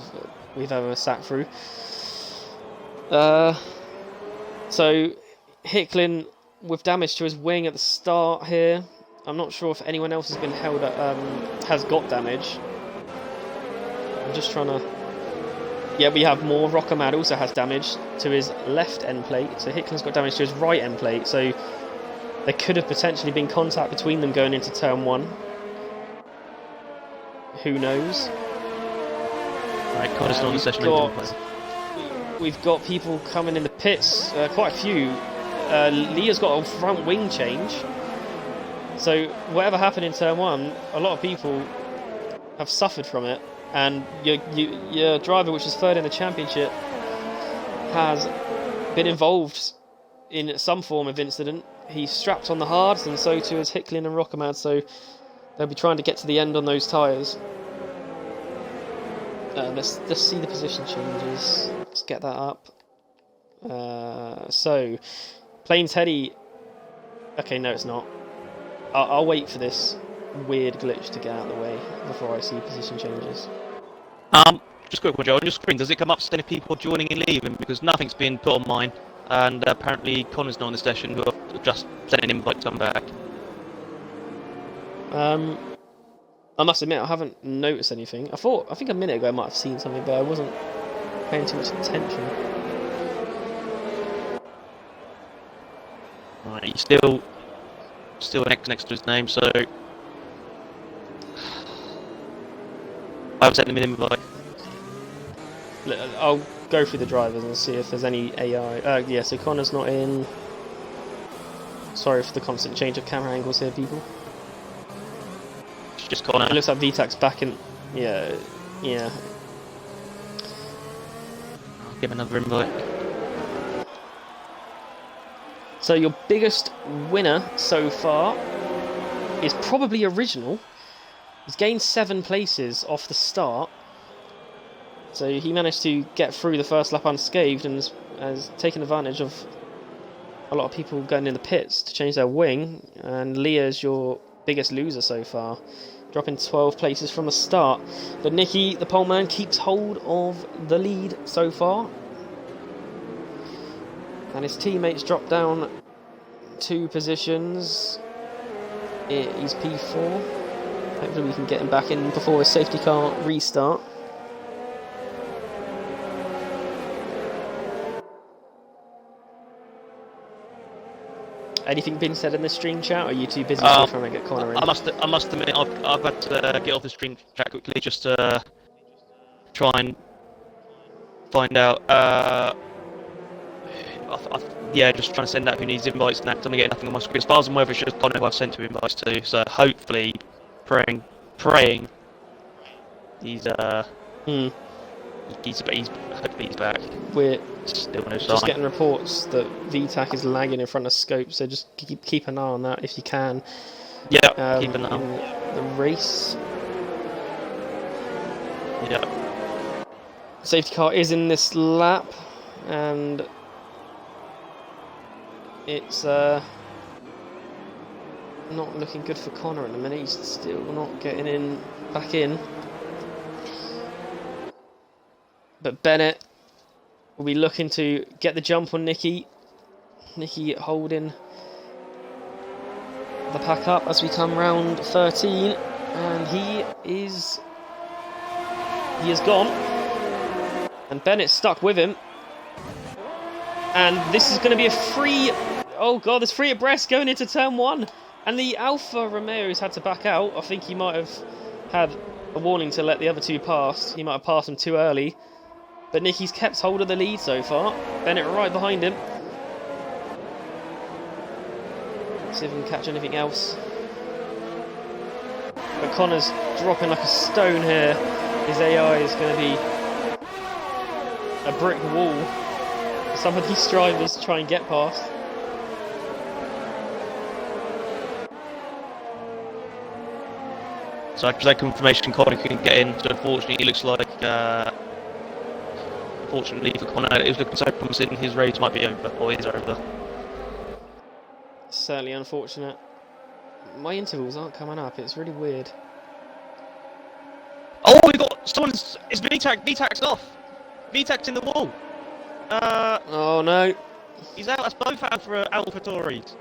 we've ever sat through. So Hicklin with damage to his wing at the start here. I'm not sure if anyone else has been held at, has got damage. I'm just trying to... Yeah, we have more. Rockamad also has damage to his left end plate. So Hicklin's got damage to his right end plate. So there could have potentially been contact between them going into turn 1. Who knows? Right, Connor's on the session. We've got people coming in the pits. Quite a few. Leah's got a front wing change. So whatever happened in turn 1, a lot of people have suffered from it. And your driver, which is third in the championship, has been involved in some form of incident. He's strapped on the hards, and so too is Hicklin and Rockamad, so they'll be trying to get to the end on those tyres. Let's see the position changes. Let's get that up. So, Plain Teddy... Okay, no it's not. I'll wait for this weird glitch to get out of the way before I see position changes. Just a quick one, Joe. On your screen, does it come up saying people joining and leaving? Because nothing's been put on mine, and apparently Connor's not in the session, who have just sent an invite to come back. I must admit, I haven't noticed anything. I think a minute ago I might have seen something, but I wasn't paying too much attention. Right, he's still an X next to his name, so I've sent him an invite. I'll go through the drivers and see if there's any AI. Yeah, so Connor's not in. Sorry for the constant change of camera angles here, people. It's just Connor. It looks like VTAC's back in. Yeah. I'll give him another invite. So your biggest winner so far is probably Original. He's gained 7 places off the start. So he managed to get through the first lap unscathed and has taken advantage of a lot of people going in the pits to change their wing. And Leah's your biggest loser so far, dropping 12 places from the start. But Nicky, the pole man, keeps hold of the lead so far. And his teammates drop down 2 positions. He's P4. Hopefully we can get him back in before his safety car restart. Anything been said in the stream chat, or are you too busy trying to get Connor in? I must admit, I've had to get off the stream chat quickly just to try and find out. Just trying to send out who needs invites now. I'm getting nothing on my screen. As far as I'm aware, it's just Connor who I've sent 2 invites to. So hopefully, praying, he's hopefully he's back. We're Still no Just sign. getting reports that VTAC is lagging in front of Scope, so just keep an eye on that if you can. Yeah, keep an eye. In the race. Yeah. Safety car is in this lap, and it's not looking good for Connor at the minute. He's still not getting back in. But Bennett will be looking to get the jump on Nicky. Nicky holding the pack up as we come round 13, and he is gone, and Bennett's stuck with him, and this is going to be a free. Oh god, there's free abreast going into turn 1, and the Alfa Romeo's had to back out. I think he might have had a warning to let the other two pass. He might have passed them too early, but Nicky's kept hold of the lead so far. Bennett right behind him. See if we can catch anything else. But Connor's dropping like a stone here. His AI is going to be a brick wall for some of these drivers to try and get past. So after that confirmation, Connor couldn't get in. So unfortunately, it looks like, unfortunately for Connor, it was looking so promising. His race might be over, or is over. Certainly unfortunate. My intervals aren't coming up. It's really weird. Oh, we got someone's. It's VTAC's off. VTAC's in the wall. Oh no! He's out. That's both out for AlphaTauris,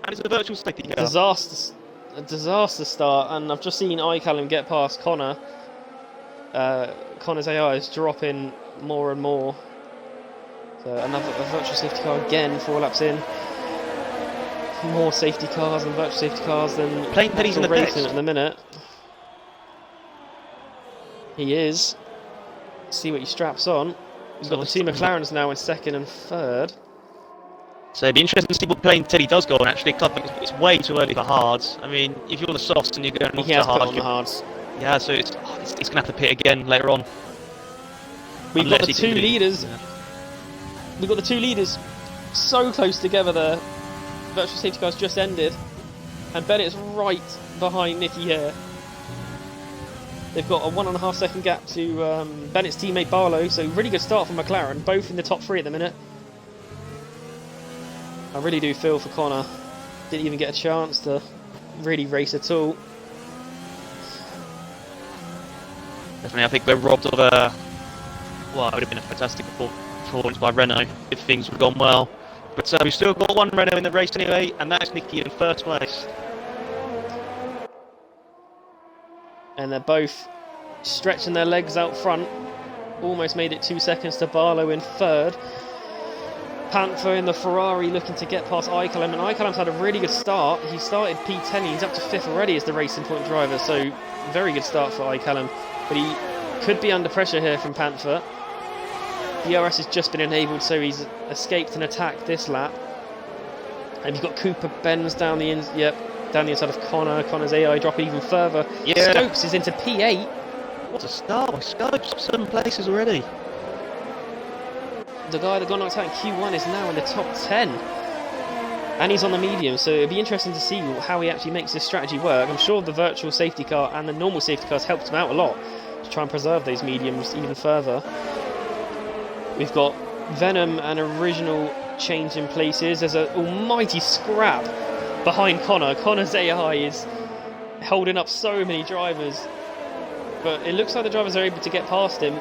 and it's a virtual safety car. A disaster start, and I've just seen iCallum get past Connor. Connor's AI is dropping more and more. So a virtual safety car again, 4 laps in. More safety cars and virtual safety cars than Plain Teddy's in the racing pits. at the minute. He is. See what he straps on. He's got the 2 McLarens now in 2nd and 3rd. So it'd be interesting to see what Plain Teddy does go on. Actually, I think it's way too early for hards. I mean, if you're on the softs and you're going off He to has put hards, on the hards. yeah. So it's going to have to pit again later on. We've got Unless the he can two do- leaders. Yeah. We've got the 2 leaders so close together there. Virtual safety car's just ended, and Bennett's right behind Nicky here. They've got a 1.5 second gap to Bennett's teammate Barlow, so really good start from McLaren, both in the top 3 at the minute. I really do feel for Connor. Didn't even get a chance to really race at all. Definitely, I think we're robbed of a. Well, it would have been a fantastic performance by Renault if things would have gone well. But we've still got 1 Renault in the race anyway, and that's Nicky in 1st place. And they're both stretching their legs out front. Almost made it 2 seconds to Barlow in 3rd. Panther in the Ferrari looking to get past iCallum, and iCallum's had a really good start. He started P10, he's up to 5th already as the Racing Point driver, so very good start for iCallum. But he could be under pressure here from Panther. DRS has just been enabled, so he's escaped an attack this lap. And you've got Cooper Benz down the down the inside of Connor. Connor's AI dropping even further. Yeah. Scopes is into P8. What a start by Scopes, 7 places already. The guy that got knocked out in Q1 is now in the top 10. And he's on the medium, so it'll be interesting to see how he actually makes this strategy work. I'm sure the virtual safety car and the normal safety cars helped him out a lot to try and preserve those mediums even further. We've got Venom and Original changing places. There's an almighty scrap behind Connor. Connor's AI is holding up so many drivers, but it looks like the drivers are able to get past him.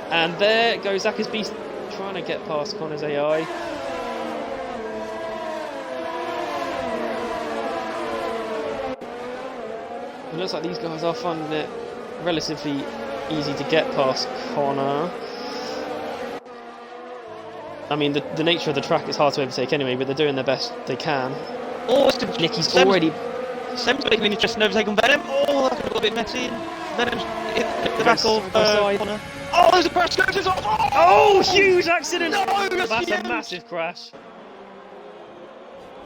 And there goes Zach's Beast trying to get past Connor's AI. It looks like these guys are finding it relatively easy to get past Connor. I mean, the nature of the track is hard to overtake anyway, but they're doing their best they can. Oh, Nicky's already... Sam's making an interesting overtake on Venom. Oh, that could have got a bit messy. Venom's hit the back of Connor. Oh, there's a crash. Scopes is off. Oh, huge accident! No, That's a huge. massive crash.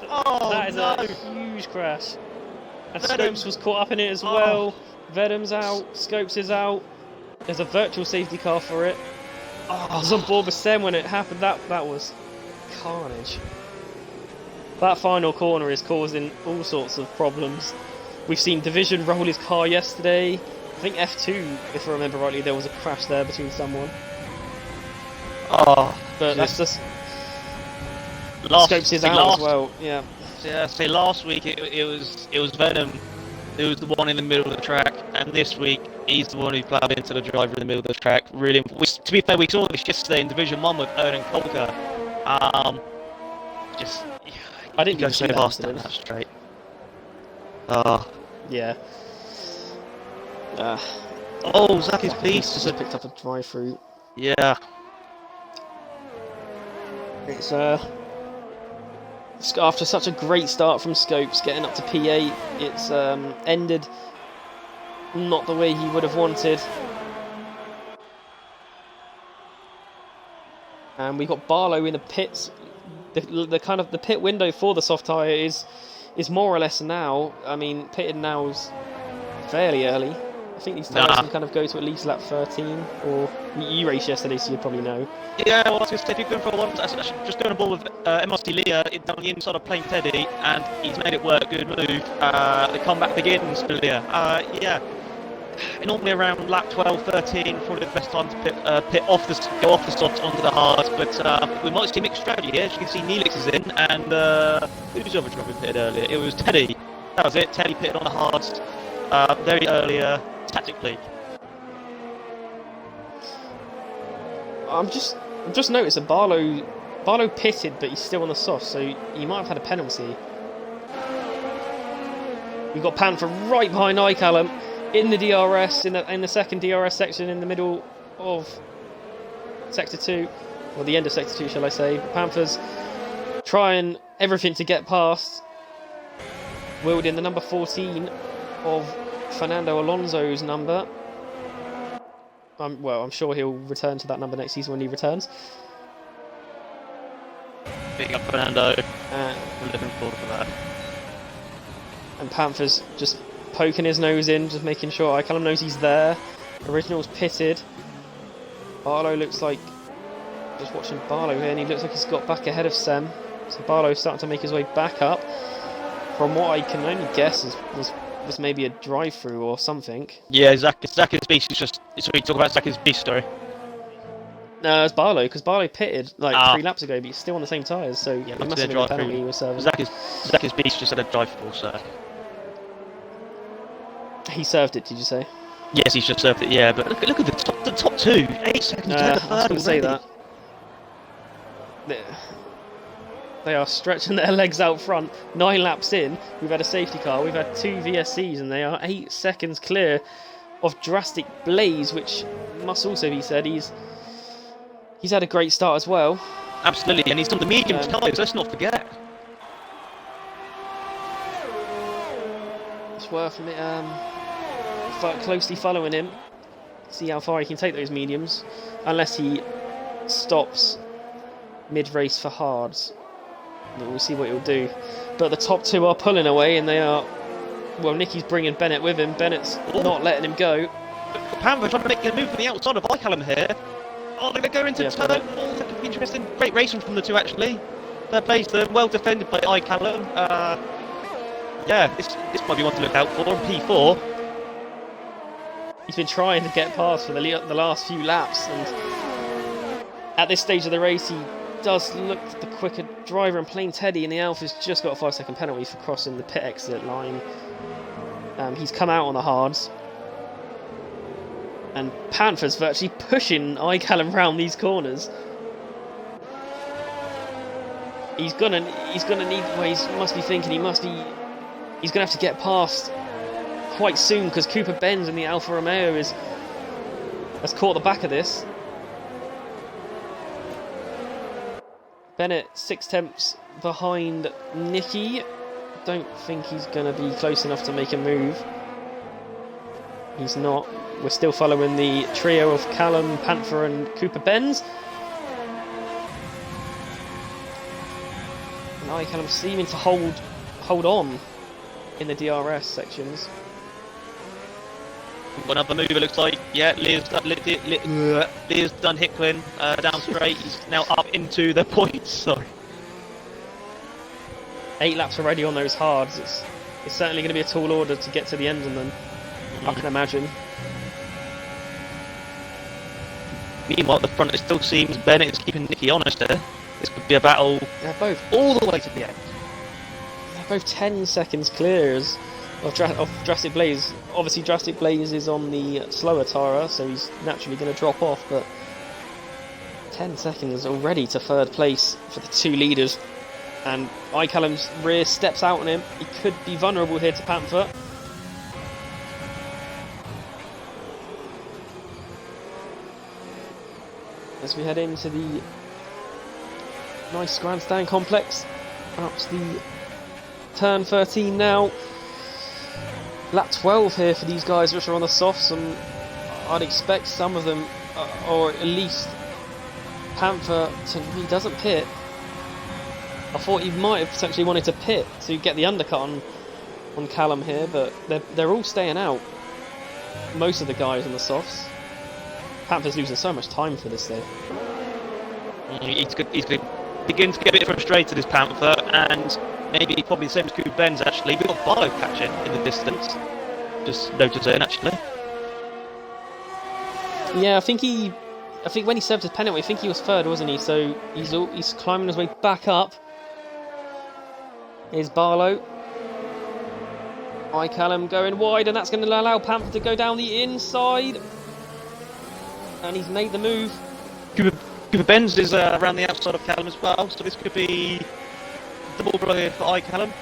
Oh, That is no. a huge crash. And Venom. Scopes was caught up in it as Oh. well. Venom's out, Scopes is out. There's a virtual safety car for it. I was on board with Sem when it happened. That was carnage. That final corner is causing all sorts of problems. We've seen Division roll his car yesterday. I think F2, if I remember rightly, there was a crash there between someone. Oh, But that's just... last, Scopes is out as well, yeah. Yeah, say last week it was Venom who was the one in the middle of the track, and this week he's the one who ploughed into the driver in the middle of the track. Really, to be fair, we saw this yesterday in Division 1 with Erden Kolka. Just, I didn't go even so see fast that down incident. that straight. Yeah. Oh, Zaki's Beast just picked up a drive through. Yeah. It's after such a great start from Scopes, getting up to P8, it's ended not the way he would have wanted. And we've got Barlow in the pits. The kind of the pit window for the soft tyre is more or less now. I mean, pitted now is fairly early. I think these tyres can kind of go to at least lap 13, or you raced yesterday, so you probably know. Yeah, well, I was going to say, if you're going for a one, just going on board with MRC Leah down the inside of Plain Teddy, and he's made it work. Good move. The comeback begins for Leah. Yeah, normally around lap 12, 13, probably the best time to go off the softs onto the hards, but we might see a mixed strategy here. As you can see, Neelix is in, and who was the other driver pitted earlier? It was Teddy. That was it. Teddy pitted on the hards very earlier, tactically. I'm just noticed that Barlow pitted, but he's still on the soft, so he might have had a penalty. We've got Panther right behind iCallum in the DRS, in the second DRS section in the middle of Sector 2, or the end of Sector 2, shall I say. Panther's trying everything to get past, wielding the number 14 of Fernando Alonso's number. Well, I'm sure he'll return to that number next season when he returns. Big up Fernando. I'm looking forward to that. And Panther's just poking his nose in, just making sure iCallum knows he's there. Original's pitted. Barlow looks like... Just watching Barlow here, and he looks like he's got back ahead of Sem. So Barlow's starting to make his way back up. From what I can only guess was maybe a drive-through or something. Yeah, Zaki's Beast is just... So we talk about Zaki's Beast, sorry. No, it's Barlow, because Barlow pitted like 3 laps ago, but he's still on the same tyres, so yeah, it must have been a penalty he was serving. Zaki's Beast just had a drive-through, so... He served it, did you say? Yes, he's just served it, yeah, but look at the top two, 8 seconds to the third. I was going to say that. They are stretching their legs out front. 9 laps in, we've had a safety car, we've had 2 VSCs, and they are 8 seconds clear of Drastic Blaze, which must also be said, he's had a great start as well. Absolutely, and he's done the medium tyres, let's not forget. It's worth closely following him, see how far he can take those mediums, unless he stops mid-race for hards. We'll see what he'll do. But the top 2 are pulling away, and they are... Well, Nicky's bringing Bennett with him. Bennett's not letting him go. Panther trying to make a move from the outside of iCallum here. Oh, they're going to go into turn. That could be interesting. Great racing from the two, actually. Third place, well defended by iCallum. Yeah, this might be one to look out for. P4. He's been trying to get past for the last few laps, and at this stage of the race, he does look the quicker driver, and Plain Teddy in the Alpha's just got a 5-second penalty for crossing the pit exit line. He's come out on the hards, and Panther's virtually pushing iCallum round these corners. He's gonna need. Well, he must be thinking he's gonna have to get past quite soon, because Cooper Benz in the Alfa Romeo has caught the back of this. Bennett 6 tenths behind Nicky. Don't think he's going to be close enough to make a move. He's not. We're still following the trio of Callum, Panther and Cooper Benz. And iCallum seeming to hold on in the DRS sections. Another move, it looks like. Yeah, Lear's done Hicklin down straight. He's now up into the points. Sorry. 8 laps already on those hards. It's certainly going to be a tall order to get to the end on them, I can imagine. Meanwhile, at the front, it still seems Bennett is keeping Nicky honest there. This could be a battle They're both all the way to the end. They're both 10 seconds clear of Drastic Blaze. Obviously, Drastic Blaze is on the slower Tara, so he's naturally going to drop off, but 10 seconds already to third place for the two leaders. And Icallum's rear steps out on him. He could be vulnerable here to Panther. As we head into the nice grandstand complex, up to the turn 13 now. Lap 12 here for these guys which are on the softs, and I'd expect some of them, or at least Panther, he doesn't pit. I thought he might have potentially wanted to pit to get the undercut on Callum here, but they're all staying out. Most of the guys on the softs. Panther's losing so much time for this though. He's going to begin to get a bit frustrated, this Panther, and maybe probably the same as Cooper Benz actually. We've got Barlow catching in the distance. Just noticing actually. Yeah, I think when he served his penalty, I think he was third, wasn't he? So he's climbing his way back up. Here's Barlow. Callum going wide, and that's going to allow Panther to go down the inside. And he's made the move. Cooper Benz is around the outside of Callum as well, so this could be double blow for Callum.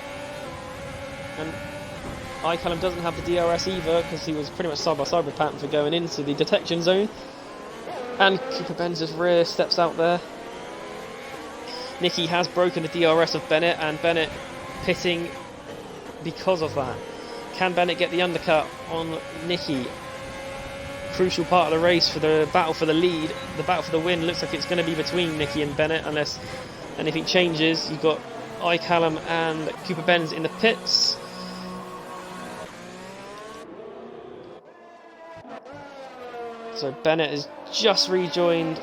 And Callum doesn't have the DRS either, because he was pretty much side by side with Panther going into the detection zone. And Cooper Benz's rear steps out there. Nicky has broken the DRS of Bennett, and Bennett pitting because of that. Can Bennett get the undercut on Nicky? Crucial part of the race for the battle for the lead. The battle for the win looks like it's going to be between Nicky and Bennett unless anything changes. You've got Callum and Cooper Benz in the pits. So Bennett has just rejoined,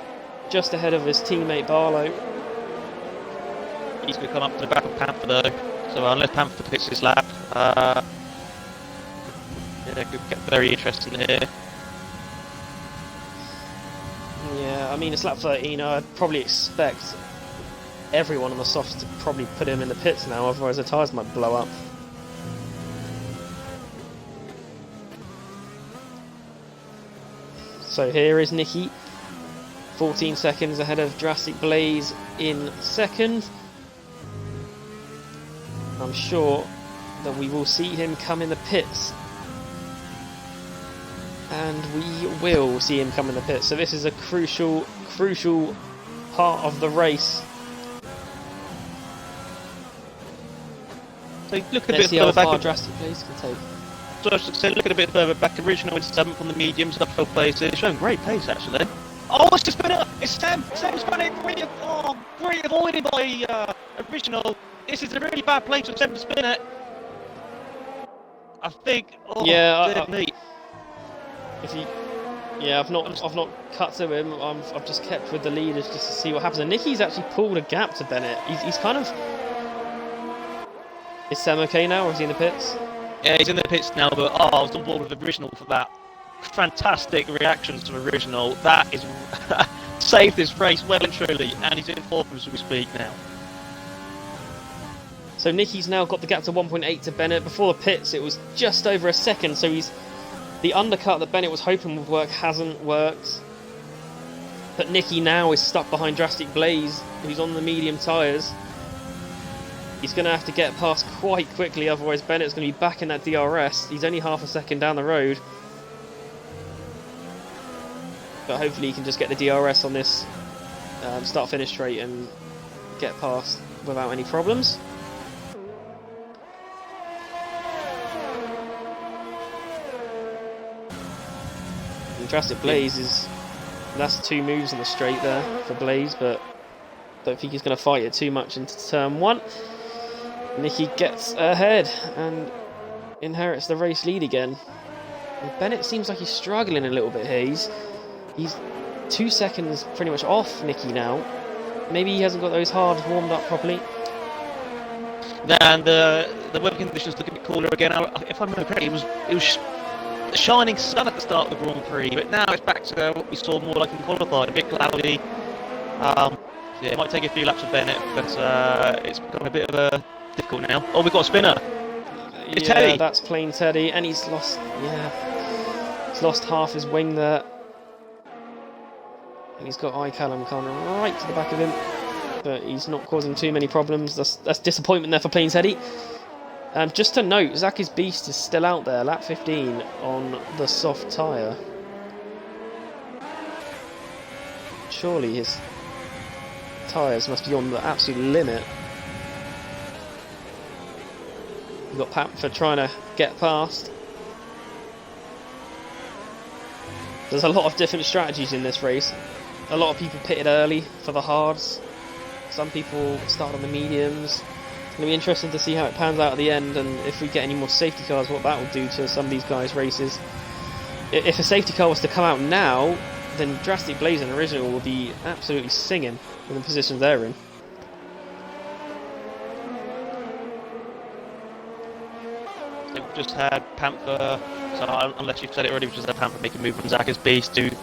just ahead of his teammate Barlow. He's going to come up to the back of Panther though, so unless Panther picks his lap, yeah, it could get very interesting here. Yeah, I mean it's lap 13, I'd probably expect everyone on the softs to probably put him in the pits now, otherwise the tyres might blow up. So here is Nicky, 14 seconds ahead of Drastic Blaze in second. I'm sure that we will see him come in the pits. And we will see him come in the pits. So this is a crucial part of the race. So look a Let's bit see how further far back. Drastic Blaze can take. So I should say, look at a bit further back. Original in 7th on the mediums, up 12 places, showing great pace actually. Oh, it's just been up. It's Sam. Sam's got it. Great avoided by Original. This is a really bad place for Sam to spin it. I think. Oh, yeah, neat. I've not cut to him. I've just kept with the leaders just to see what happens. And Nicky's actually pulled a gap to Bennett. He's kind of. Is Sam okay now, or is he in the pits? Yeah, he's in the pits now, but I was on board with Original for that. Fantastic reactions to Original. That is saved this race well and truly, and he's in 4th as we speak now. So Nicky's now got the gap to 1.8 to Bennett. Before the pits, it was just over a second. So the undercut that Bennett was hoping would work hasn't worked. But Nicky now is stuck behind Drastic Blaze, who's on the medium tyres. He's going to have to get past quite quickly, otherwise Bennett's going to be back in that DRS. He's only half a second down the road. But hopefully he can just get the DRS on this start-finish straight and get past without any problems. And Drastic Blaze that's 2 moves in the straight there for Blaze, but don't think he's going to fight it too much into turn 1. Nicky gets ahead and inherits the race lead again. And Bennett seems like he's struggling a little bit here. He's 2 seconds pretty much off Nicky now. Maybe he hasn't got those hards warmed up properly. And the weather conditions look a bit cooler again. If I remember correctly, it was shining sun at the start of the Grand Prix, but now it's back to what we saw more like in qualified, a bit cloudy. Yeah, it might take a few laps of Bennett, but it's become a bit of a difficult now. Oh, we've got a spinner. It's yeah, Teddy. That's plain Teddy, and he's lost. Yeah, he's lost half his wing there, and he's got Callum coming right to the back of him, but he's not causing too many problems. That's disappointment there for plain Teddy. Just to note, Zaki's Beast is still out there, lap 15 on the soft tyre. Surely his tyres must be on the absolute limit. We've got Panther trying to get past. There's a lot of different strategies in this race. A lot of people pitted early for the hards. Some people start on the mediums. It's going to be interesting to see how it pans out at the end, and if we get any more safety cars, what that will do to some of these guys' races. If a safety car was to come out now, then Drastic Blazer and Original will be absolutely singing in the positions they're in. We've just had Panther, so unless you've said it already, we've just had Panther make a move from Zaki's Beast to,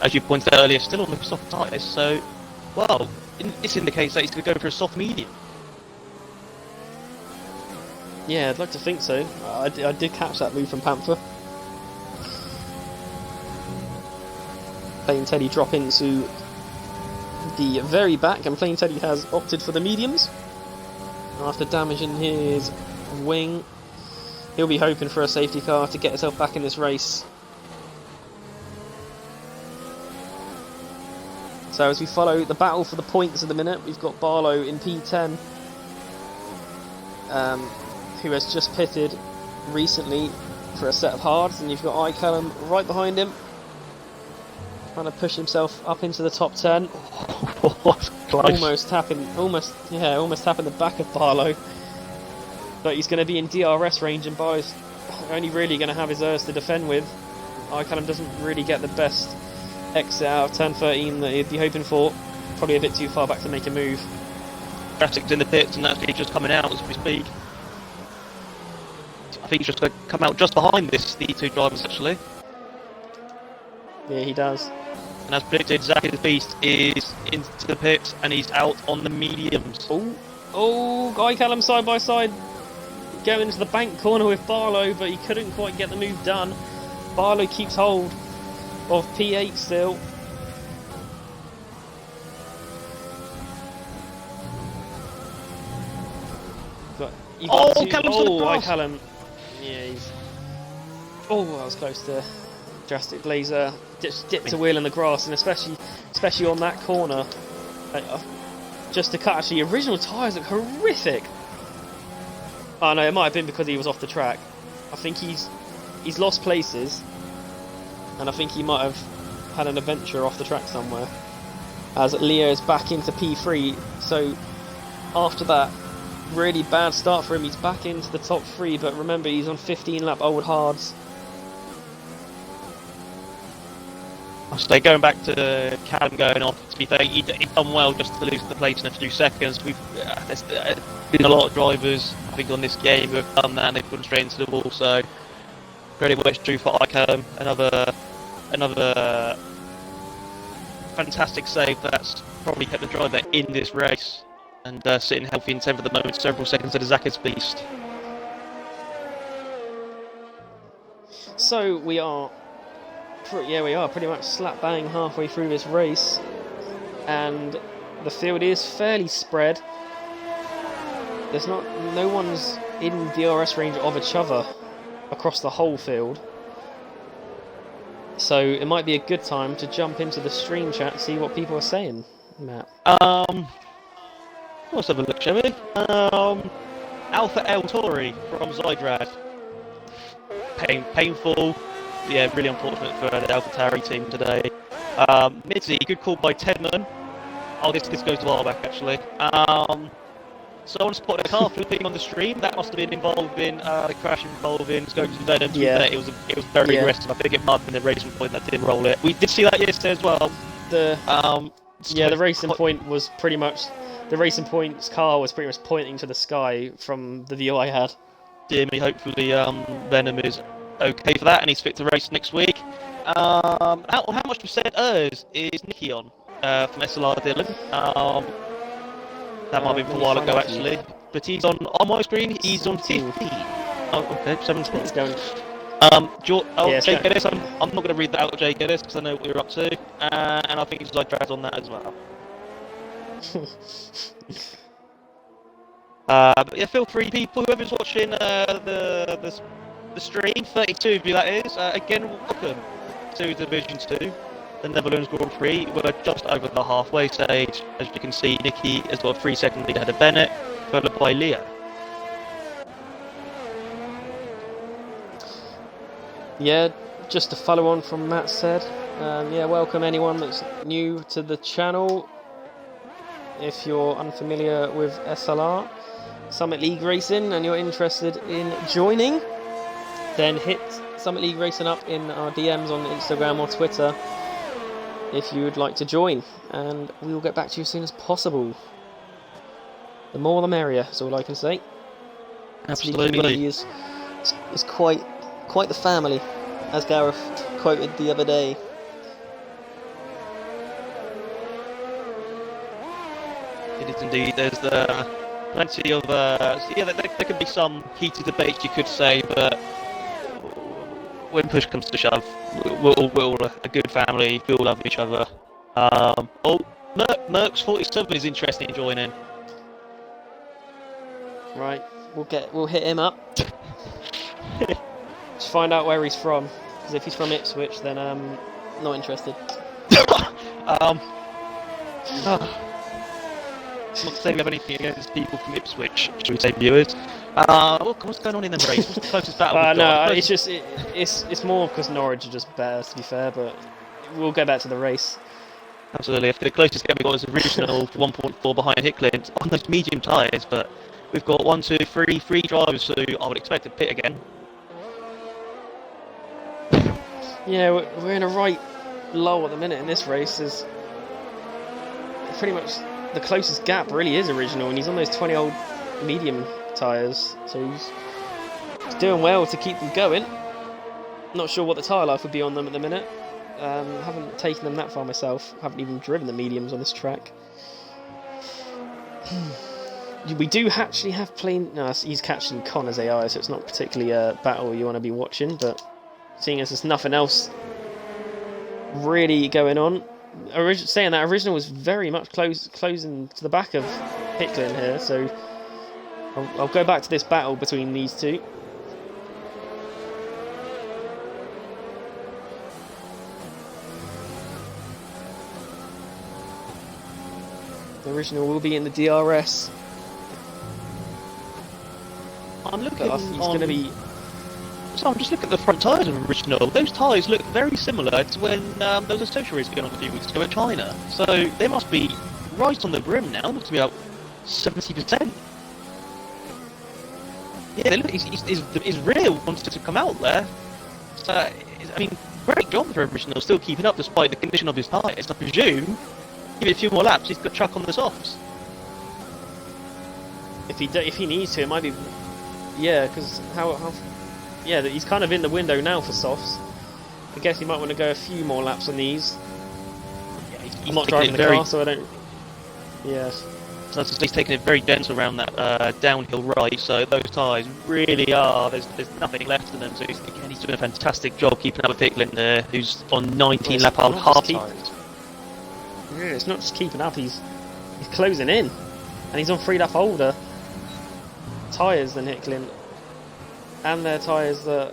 as you pointed out earlier, still on the soft tyres, so, well, this indicates that he's going to go for a soft medium. Yeah, I'd like to think so. I did catch that move from Panther. Plain Teddy drop into the very back, and Plain Teddy has opted for the mediums. After damaging his wing, he'll be hoping for a safety car to get himself back in this race. So as we follow the battle for the points at the minute, we've got Barlow in P10, who has just pitted recently for a set of hards, and you've got Callum right behind him, trying to push himself up into the top 10. Almost tapping the back of Barlow. But he's going to be in DRS range, and Barlow's only really going to have his Urs to defend with. Callum doesn't really get the best exit out of turn 13 that he'd be hoping for. Probably a bit too far back to make a move. Drastic's in the pits, and that's just coming out as we speak. I think he's just going to come out just behind these two drivers, actually. Yeah, he does. And as predicted, Zaki's Beast is into the pits, and he's out on the mediums. Oh, Callum side by side, going into the bank corner with Barlow, but he couldn't quite get the move done. Barlow keeps hold of P8 still. Callum. Yeah, he's... Oh, I was close to Drastic Blazer. Just dipped a wheel in the grass, and especially on that corner. Just to cut, actually, original tyres look horrific. Oh no, it might have been because he was off the track. I think he's lost places, and I think he might have had an adventure off the track somewhere. As Leo's back into P3, so after that really bad start for him, he's back into the top 3, but remember, he's on 15 lap old hards. So going back to Callum going off, to be fair, he's done well just to lose the place in a few seconds. There's been a lot of drivers, I think, on this game who have done that, and they've gone straight into the wall, so very much true for Callum. Another fantastic save that's probably kept the driver in this race, and sitting healthy in 10th at the moment, several seconds to the Zaki's Beast. So we are pretty much slap bang halfway through this race, and the field is fairly spread. There's no one's in DRS range of each other across the whole field, so it might be a good time to jump into the stream chat and see what people are saying. Matt, let's have a look, shall we? Alpha El Tori from Zydrad. Painful. Yeah, really unfortunate for the AlphaTauri team today. Mitzi, good call by Tedman. Oh, this goes a while back, actually. Someone spotted a car flipping on the stream. That must have been involving the crash involving going to Venom. Yeah. It was very Yeah. aggressive. I think it might have been the racing point that did roll it. We did see that yesterday as well. The So racing point was pretty much the racing point's car was pretty much pointing to the sky from the view I had. Dear me, hopefully Venom is okay for that and he's fit to race next week. How much percent is Nicky on from SLR Dylan? That might have been for a while ago actually, but he's on my screen. He's on 15. Oh, okay, 17. It's going. Jay Geddes. I'm not going to read that out of Jay Geddes because I know what we were up to, and I think he's like dragged on that as well. But yeah, feel free, people, whoever's watching the stream, 32 of you that is, again, welcome to Division 2, the Netherlands Grand Prix. We're just over the halfway stage. As you can see, Nicky has got a 3-second lead ahead of Bennett, followed by Leo. Yeah, just to follow on from Matt said, welcome anyone that's new to the channel. If you're unfamiliar with SLR, Summit League Racing, and you're interested in joining, then hit Summit League Racing up in our DMs on Instagram or Twitter if you would like to join, and we will get back to you as soon as possible. The more the merrier, is all I can say. Absolutely. The community is quite the family, as Gareth quoted the other day. It is indeed. There's plenty of there could be some heated debates, you could say, but when push comes to shove, we're all a good family. We all love each other. Mercs 47 is interested in joining. Right, we'll hit him up. Just find out where he's from, because if he's from Ipswich, then not interested. Not saying we have anything against people from Ipswich, should we say, viewers? What's going on in the race? What's the closest battle we've got? No, it's just it's more because Norwich are just better, to be fair. But we'll go back to the race. Absolutely. I think the closest gap we got is original 1.4 behind Hicklin on those medium tyres, but we've got 3 drivers who I would expect to pit again. Yeah, we're in a right lull at the minute in this race. Is pretty much the closest gap really is original, and he's on those 20-old medium tyres, so he's doing well to keep them going. Not sure what the tyre life would be on them at the minute. Haven't taken them that far myself. Haven't even driven the mediums on this track. We do actually have plain. No, he's catching Connor's AI, so it's not particularly a battle you want to be watching. But seeing as there's nothing else really going on, saying that original was very much closing to the back of Hicklin here, so I'll go back to this battle between these two. The original will be in the DRS. I'm looking He's going to be. So I'm just looking at the front tyres of original. Those tyres look very similar to when there was a social race going on a few weeks ago in China. So they must be right on the brim now. Looks to be about 70%. Yeah, look, his rear wants to come out there. So, I mean, great job for original, still keeping up despite the condition of his tyres. I presume, give it a few more laps, he's got chuck on the softs. If he needs to, it might be. Yeah, because yeah, he's kind of in the window now for softs. I guess he might want to go a few more laps on these. Yeah, I'm not driving the car, so I don't. Yeah. So he's taking it very dense around that downhill right, so those tyres really are, there's nothing left in them, so he's doing a fantastic job keeping up with Hicklin there, who's on 19 lap half tyres. Yeah, it's not just keeping up, he's closing in, and he's on 3 lap older tyres than Hicklin, and they're tyres that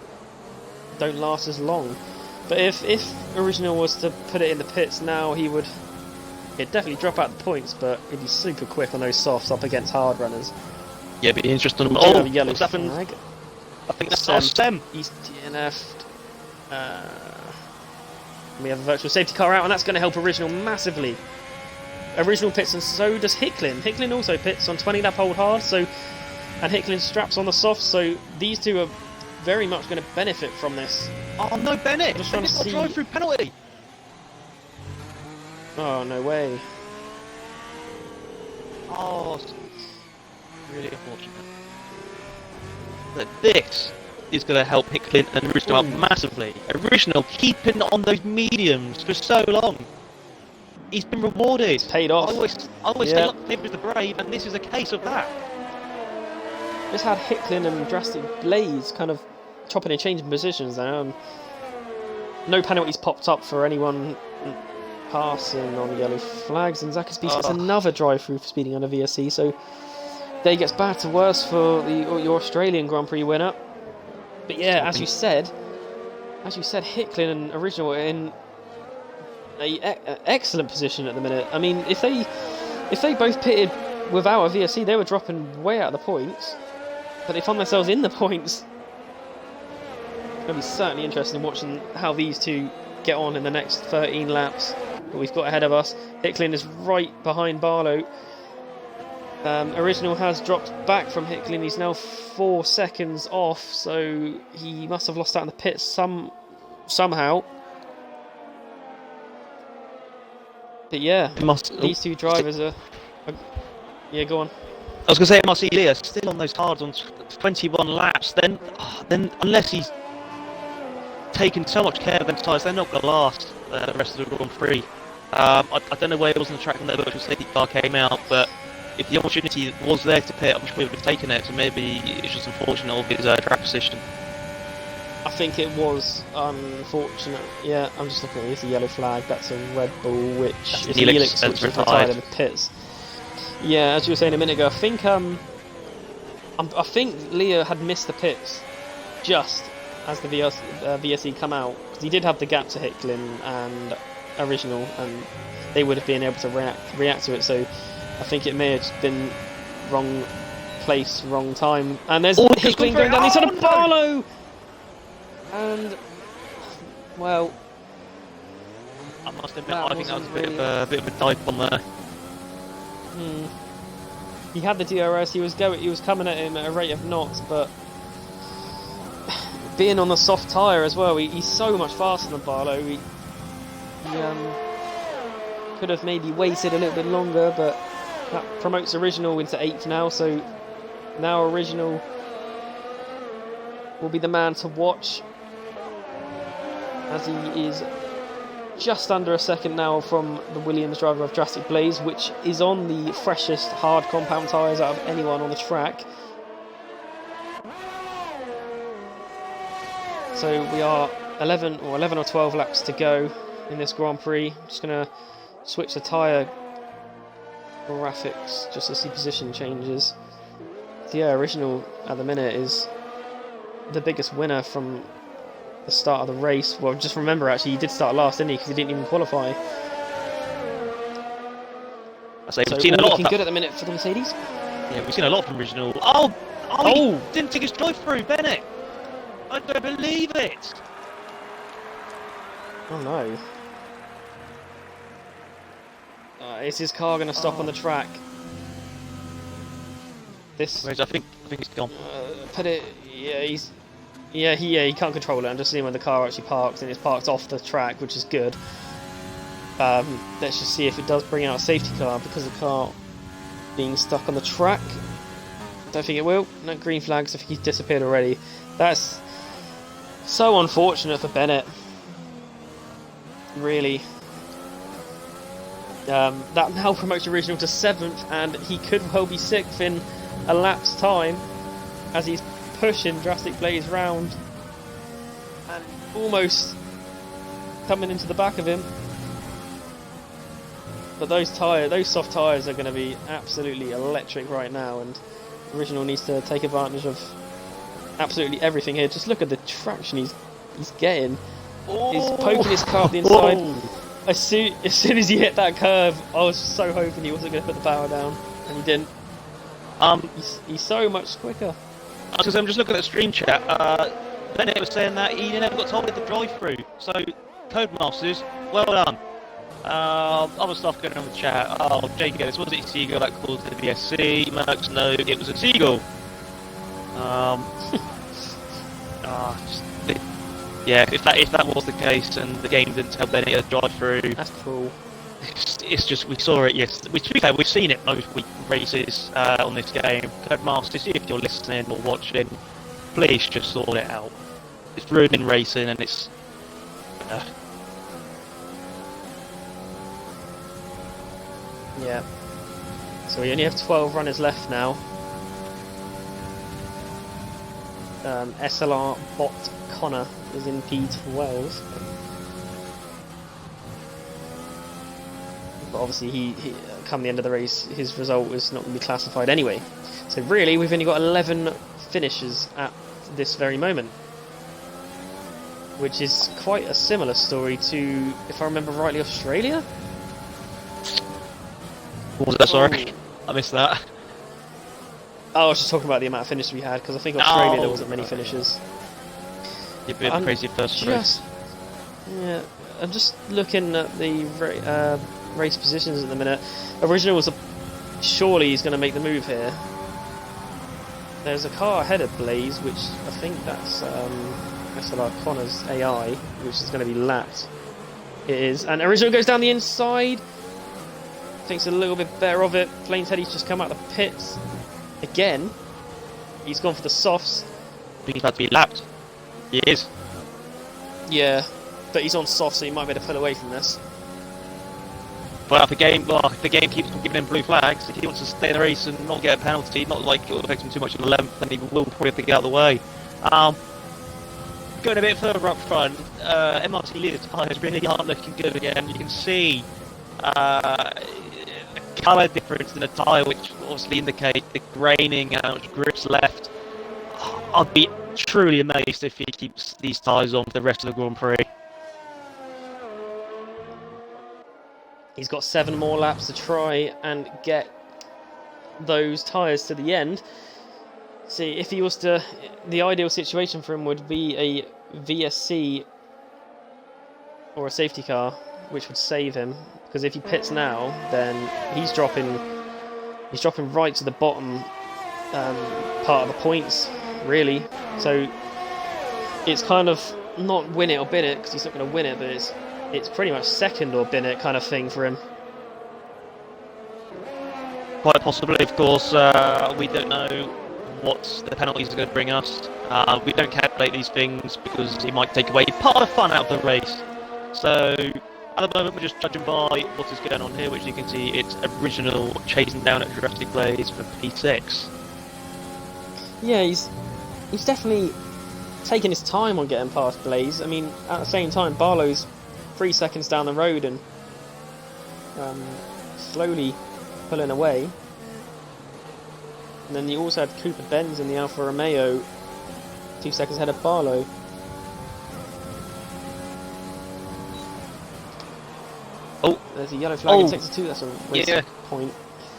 don't last as long. But if Original was to put it in the pits now, he'd definitely drop out the points, but he'd be super quick on those softs up against hard runners. Yeah, but interesting. Oh, yellow flag. I think that's Sem. He's DNF'd. We have a virtual safety car out, and that's going to help Original massively. Original pits, and so does Hicklin. Hicklin also pits on 20 lap hold hard, so, and Hicklin straps on the soft, so these two are very much going to benefit from this. Oh no, Bennett! Just trying to Bennett's got see. a drive-through penalty. Oh, no way. Oh, really unfortunate. But this is going to help Hicklin and Original out massively. Original keeping on those mediums for so long. He's been rewarded. It's paid off. I always say, look, live with the brave, and this is a case of that. Just had Hicklin and Drastic Blaze kind of chopping and changing positions there. No penalties popped up for anyone passing on yellow flags, and Zakis gets another drive-through for speeding under VSC, so day gets bad to worse for your Australian Grand Prix winner. But yeah, as you said, Hicklin and Original are in an excellent position at the minute. I mean, if they both pitted without a VSC, they were dropping way out of the points, but they found themselves in the points. It's going to be certainly interesting watching how these two get on in the next 13 laps that we've got ahead of us. Hicklin is right behind Barlow. Original has dropped back from Hicklin. He's now 4 seconds off, so he must have lost out in the pits somehow. But yeah, these two drivers are... Yeah, go on. I was going to say, Marcelia still on those hards on 21 laps. Then unless he's taken so much care of them tyres, they're not going to last the rest of the Grand Prix. I don't know where it was on the track when the virtual safety car came out, but if the opportunity was there to pit, I'm sure he would have taken it. So maybe it's just unfortunate of his track position. I think it was unfortunate. Yeah, I'm just looking at it. It's a yellow flag. That's a Red Bull, which is Helix, which is retired in the pits. Yeah, as you were saying a minute ago, I think Leo had missed the pits just as the VSE come out, because he did have the gap to Hicklin and Original, and they would have been able to react to it. So I think it may have been wrong place, wrong time. And there's Hicklin going down the inside of Barlow. And well, I must admit, I think that was a bit of a dive bomb there. He had the DRS. He was coming at him at a rate of knots, but being on the soft tyre as well, he's so much faster than Barlow. He could have maybe waited a little bit longer, but that promotes Original into 8th now. So now Original will be the man to watch, as he is just under a second now from the Williams driver of Drastic Blaze, which is on the freshest hard compound tyres out of anyone on the track. So we are 11 or 12 laps to go in this Grand Prix. I'm just going to switch the tyre graphics just to see position changes. So yeah, Original at the minute is the biggest winner from the start of the race. Well, just remember, actually, he did start last, didn't he? Because he didn't even qualify. So we've seen a lot looking good at the minute for the Mercedes. Yeah, we've seen a lot from Original. He didn't take his drive through, Bennett. I don't believe it. Oh no. Is his car going to stop on the track? This. I think he's gone. He can't control it. I'm just seeing when the car actually parks, and it's parked off the track, which is good. Let's just see if it does bring out a safety car, because the car being stuck on the track. Don't think it will. No green flags. I think he's disappeared already. That's so unfortunate for Bennett. Really. That now promotes Original to 7th, and he could well be 6th in a lap's time, as he's pushing Drastic Blaze round and almost coming into the back of him. But those soft tyres are going to be absolutely electric right now, and Original needs to take advantage of absolutely everything here. Just look at the traction he's getting. He's poking his car up the inside. As soon as he hit that curve, I was so hoping he wasn't going to put the power down, and he didn't. He's so much quicker. I'm just looking at the stream chat. Bennett was saying that he never got told at the drive-through. So, Codemasters, well done. Other stuff going on in the chat. Oh, Jake goes, was it a seagull that caused the VSC? Mercs, no, it was a seagull. Just, yeah, if that was the case and the game didn't tell Benny to drive through, That's cool. it's just we saw it. Yes, to be fair, we've seen it most week races on this game. Codemasters, if you're listening or watching, please just sort it out. It's ruining racing and it's. Yeah. So we only have 12 runners left now. SLR bot Connor is in P12. But obviously he come the end of the race, his result is not going to be classified anyway. So really, we've only got 11 finishes at this very moment. Which is quite a similar story to, if I remember rightly, Australia? What was that, sorry? I missed that. Oh, I was just talking about the amount of finishes we had, because I think Australia there wasn't many finishes. You'd be a crazy first race. Yeah, I'm just looking at the race positions at the minute. Original was surely he's going to make the move here. There's a car ahead of Blaze, which I think that's SLR Connor's AI, which is going to be lapped. It is, and Original goes down the inside. Thinks a little bit better of it. Flames Heady's just come out of the pits. Again, he's gone for the softs. He's about to be lapped. He is. Yeah, but he's on soft, so he might be able to pull away from this. But if the game keeps on giving him blue flags, if he wants to stay in the race and not get a penalty, not like it will affect him too much in the 11th, then he will probably have to get out of the way. Going a bit further up front, MRT leader tyres really aren't looking good again. You can see colour difference in the tyre, which obviously indicate the graining and how much grip's left. I'd be truly amazed if he keeps these tyres on for the rest of the Grand Prix. He's got 7 more laps to try and get those tyres to the end. See, if he was to... The ideal situation for him would be a VSC or a safety car, which would save him. Because if he pits now, then he's dropping right to the bottom part of the points, really. So it's kind of not win it or bin it, because he's not going to win it, but it's pretty much second or bin it kind of thing for him. Quite possibly, of course. We don't know what the penalties are going to bring us. We don't calculate these things because it might take away part of the fun out of the race. So at the moment we're just judging by what is going on here, which you can see it's Original chasing down at Jurassic Blaze for P6. Yeah, he's definitely taking his time on getting past Blaze. I mean, at the same time, Barlow's 3 seconds down the road and slowly pulling away. And then you also had Cooper Benz in the Alfa Romeo 2 seconds ahead of Barlow. Oh, there's a yellow flag in sector 2. That's a race point.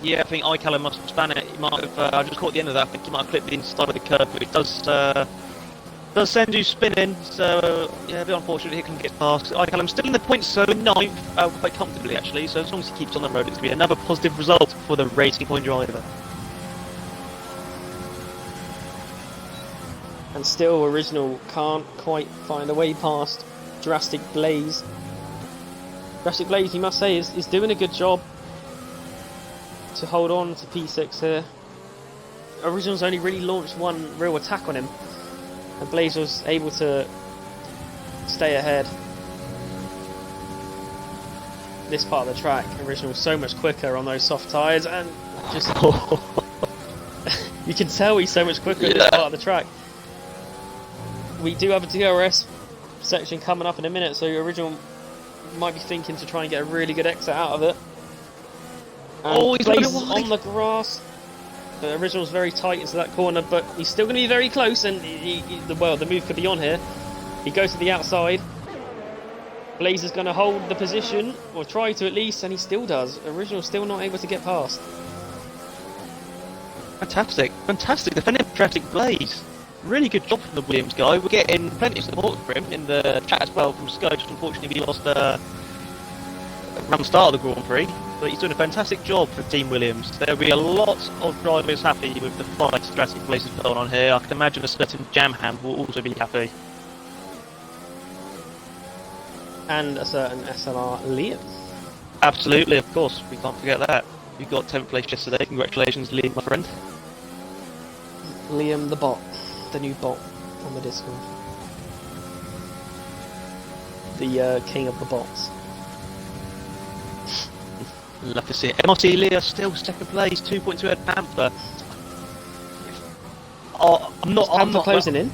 Yeah, I think iCallum must have spun it. He might have. I just caught the end of that. I think he might have clipped the inside of the curb, but it does send you spinning. So yeah, a bit unfortunate he couldn't get past. iCallum still in the points, so 9th, quite comfortably actually. So as long as he keeps on the road, it's going to be another positive result for the Racing Point driver. And still, Original can't quite find a way past Jurassic Blaze. Jurassic Blaze, you must say, is doing a good job to hold on to P6 here. Original's only really launched one real attack on him, and Blaze was able to stay ahead. This part of the track, Original's so much quicker on those soft tyres, and just you can tell he's so much quicker at this part of the track. We do have a DRS section coming up in a minute, so Original might be thinking to try and get a really good exit out of it. And he's Blaze on the grass. The Original's very tight into that corner, but he's still going to be very close, and the move could be on here. He goes to the outside. Blaze is going to hold the position, or try to at least, and he still does. Original's still not able to get past. Fantastic defending Jurassic Blaze. Really good job from the Williams guy. We're getting plenty of support for him in the chat as well from Sky. Just unfortunately we lost around the start of the Grand Prix, but he's doing a fantastic job for Team Williams. There'll be a lot of drivers happy with the fight Jurassic Places going on here. I can imagine a certain Jamham will also be happy. And a certain SLR Liam. Absolutely, of course, we can't forget that. We got 10th place yesterday. Congratulations, Liam, my friend. Liam the bot, the new bot on the Discord. The king of the bots. Love to see it. MRC Leah still second place, 2.2 ahead of Panther. Oh, I'm not closing in.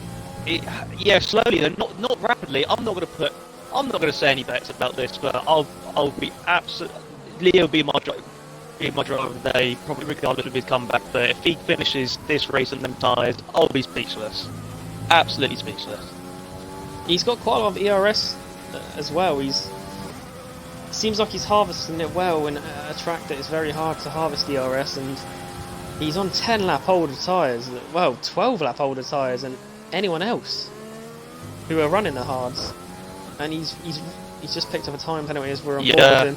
Yeah, slowly. Though, not rapidly. I'm not going to say any bets about this, but I'll be absolutely. Leo will be my driver of the day, probably regardless of his comeback. But if he finishes this race on them tyres, I'll be speechless. Absolutely speechless. He's got quite a lot of ERS as well. Seems like he's harvesting it well in a track that is very hard to harvest ERS, and he's on 10 lap older tyres. Well, 12 lap older tyres than anyone else who are running the hards. And he's just picked up a time penalty as we're on board with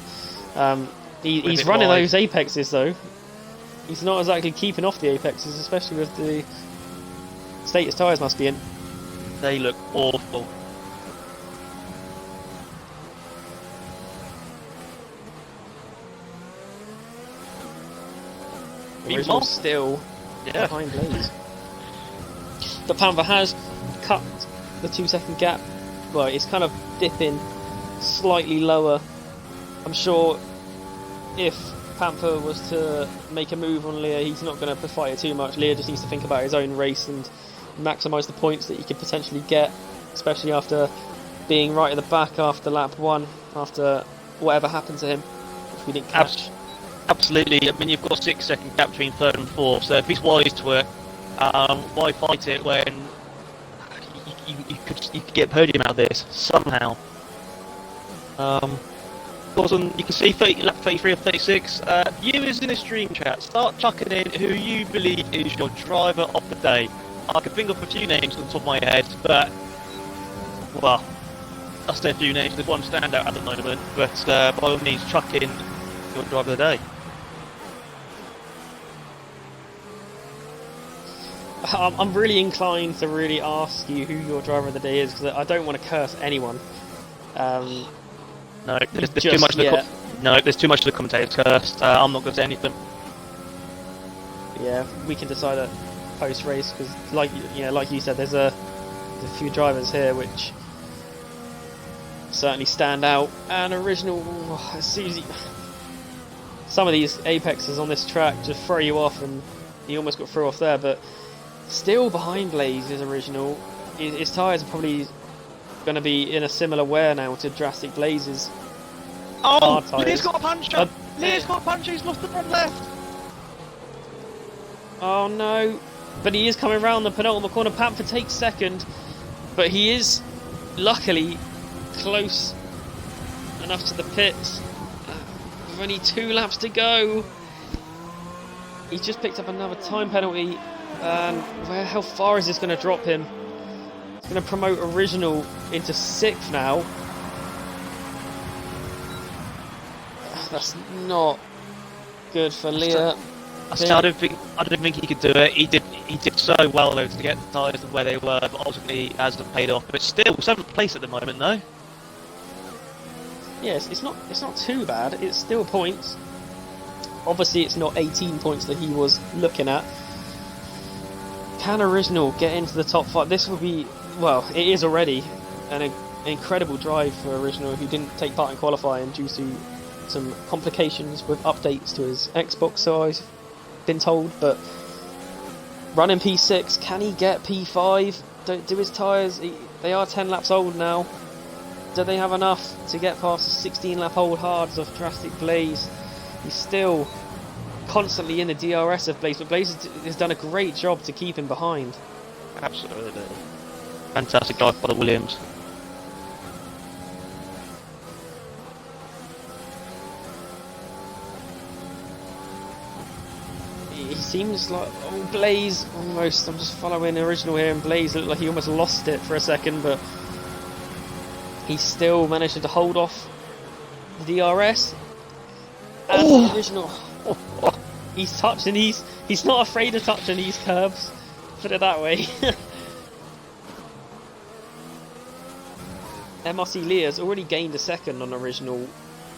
him. He's running those apexes though. He's not exactly keeping off the apexes, especially with the state his tyres must be in. They look awful. Original still behind Blaze. But Panther has cut the 2-second gap. Well, it's kind of dipping slightly lower. I'm sure if Panther was to make a move on Leah, he's not going to fight it too much. Leah just needs to think about his own race and maximise the points that he could potentially get, especially after being right at the back after lap 1, after whatever happened to him, which we didn't catch. Absolutely. I mean, you've got a 6-second gap between 3rd and 4th, so if he's wise to it, why fight it when you could get a podium out of this somehow? Of course, you can see lap 33 or 36. Viewers in the stream chat, start chucking in who you believe is your driver of the day. I can think of a few names on the top of my head, but well, I'll say a few names. There's one standout at the moment, but by all means, chuck in your driver of the day. I'm really inclined to really ask you who your driver of the day is, because I don't want to curse anyone. No, there's too much. There's too much of the commentators cursed. I'm not going to say anything. Yeah, we can decide that post race, because like you said, there's a few drivers here which certainly stand out. And original, some of these apexes on this track just throw you off, and he almost got thrown off there, but still behind Blaze is original. His tyres are probably going to be in a similar wear now to Drastic Blaze's hard tyres. Leah's got a puncher! Leah's got a puncher, he's lost the front left! Oh no, but he is coming round the penultimate corner. Panther takes second, but he is luckily close enough to the pits. With only 2 laps to go. He's just picked up another time penalty, and how far is this going to drop him? It's going to promote Original into 6th now. That's not good for Leah. I don't think he could do it. He did so well though to get the tyres where they were, but ultimately hasn't paid off. But still, 7th place at the moment though. Yes, it's not too bad. It's still points. Obviously, it's not 18 points that he was looking at. Can Original get into the top 5? This will be, well, it is already an incredible drive for Original, who didn't take part in qualifying due to some complications with updates to his Xbox, so I've been told. But running P6, can he get P5? Do his tyres, they are 10 laps old now. Do they have enough to get past the 16 lap old hards of Drastic Blaze? He's still constantly in the DRS of Blaze, but Blaze has done a great job to keep him behind. Absolutely. Fantastic drive by the Williams. He seems like, Blaze almost, I'm just following Original here, and Blaze looked like he almost lost it for a second, but he's still managing to hold off the DRS. And the original. He's touching. He's not afraid of touching these curves. Put it that way. MRC Leah's already gained a second on original.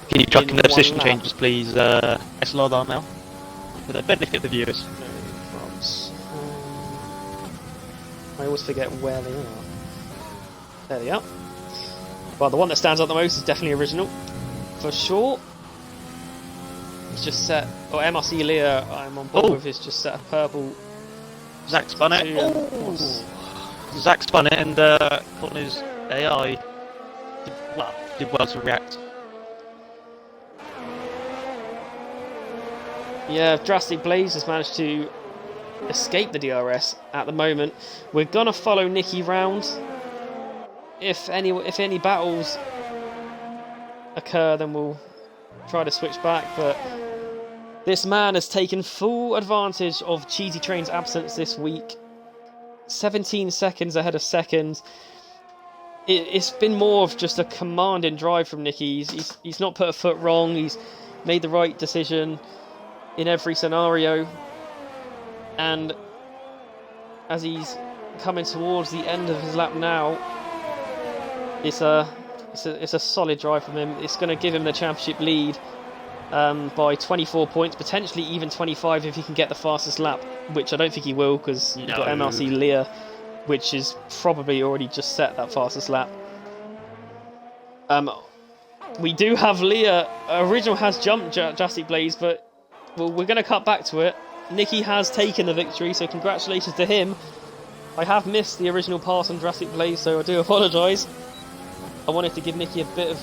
Can you chuck in the position lap. changes, please, SLR down now? For the benefit of the viewers. No props. I always forget where they are. There they are. Well, the one that stands out the most is definitely original. For sure. He's just set. Or MRC Leah, I'm on board with, is just set a purple. Zach spun it. Zach spun it, and Connor's AI did well to react. Yeah, Drastic Blaze has managed to escape the DRS at the moment. We're gonna follow Nicky round. If any battles occur, then we'll try to switch back. But this man has taken full advantage of Cheesy Train's absence this week. 17 seconds ahead of second. It's been more of just a commanding drive from Nicky. He's not put a foot wrong. He's made the right decision in every scenario. And as he's coming towards the end of his lap now, it's a solid drive from him. It's going to give him the championship lead by 24 points, potentially even 25 if he can get the fastest lap, which I don't think he will, because you've got MRC Leah, which is probably already just set that fastest lap. We do have Leah. Original has jumped Drastic Blaze, but we're going to cut back to it. Nicky has taken the victory, so congratulations to him. I have missed the original pass on Drastic Blaze, so I do apologise. I wanted to give Nicky a bit of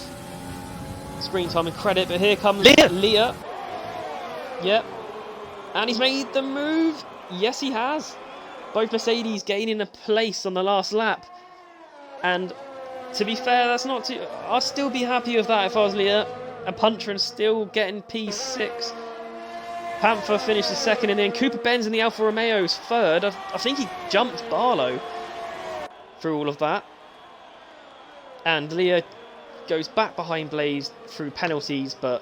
screen time and credit, but here comes Leah. Yep. And he's made the move. Yes, he has. Both Mercedes gaining a place on the last lap. And to be fair, that's not too... I'd still be happy with that if I was Leah. And Puncher still getting P6. Panther finishes second, and then Cooper Benz in the Alfa Romeo's third. I think he jumped Barlow through all of that. And Leah goes back behind Blaze through penalties, but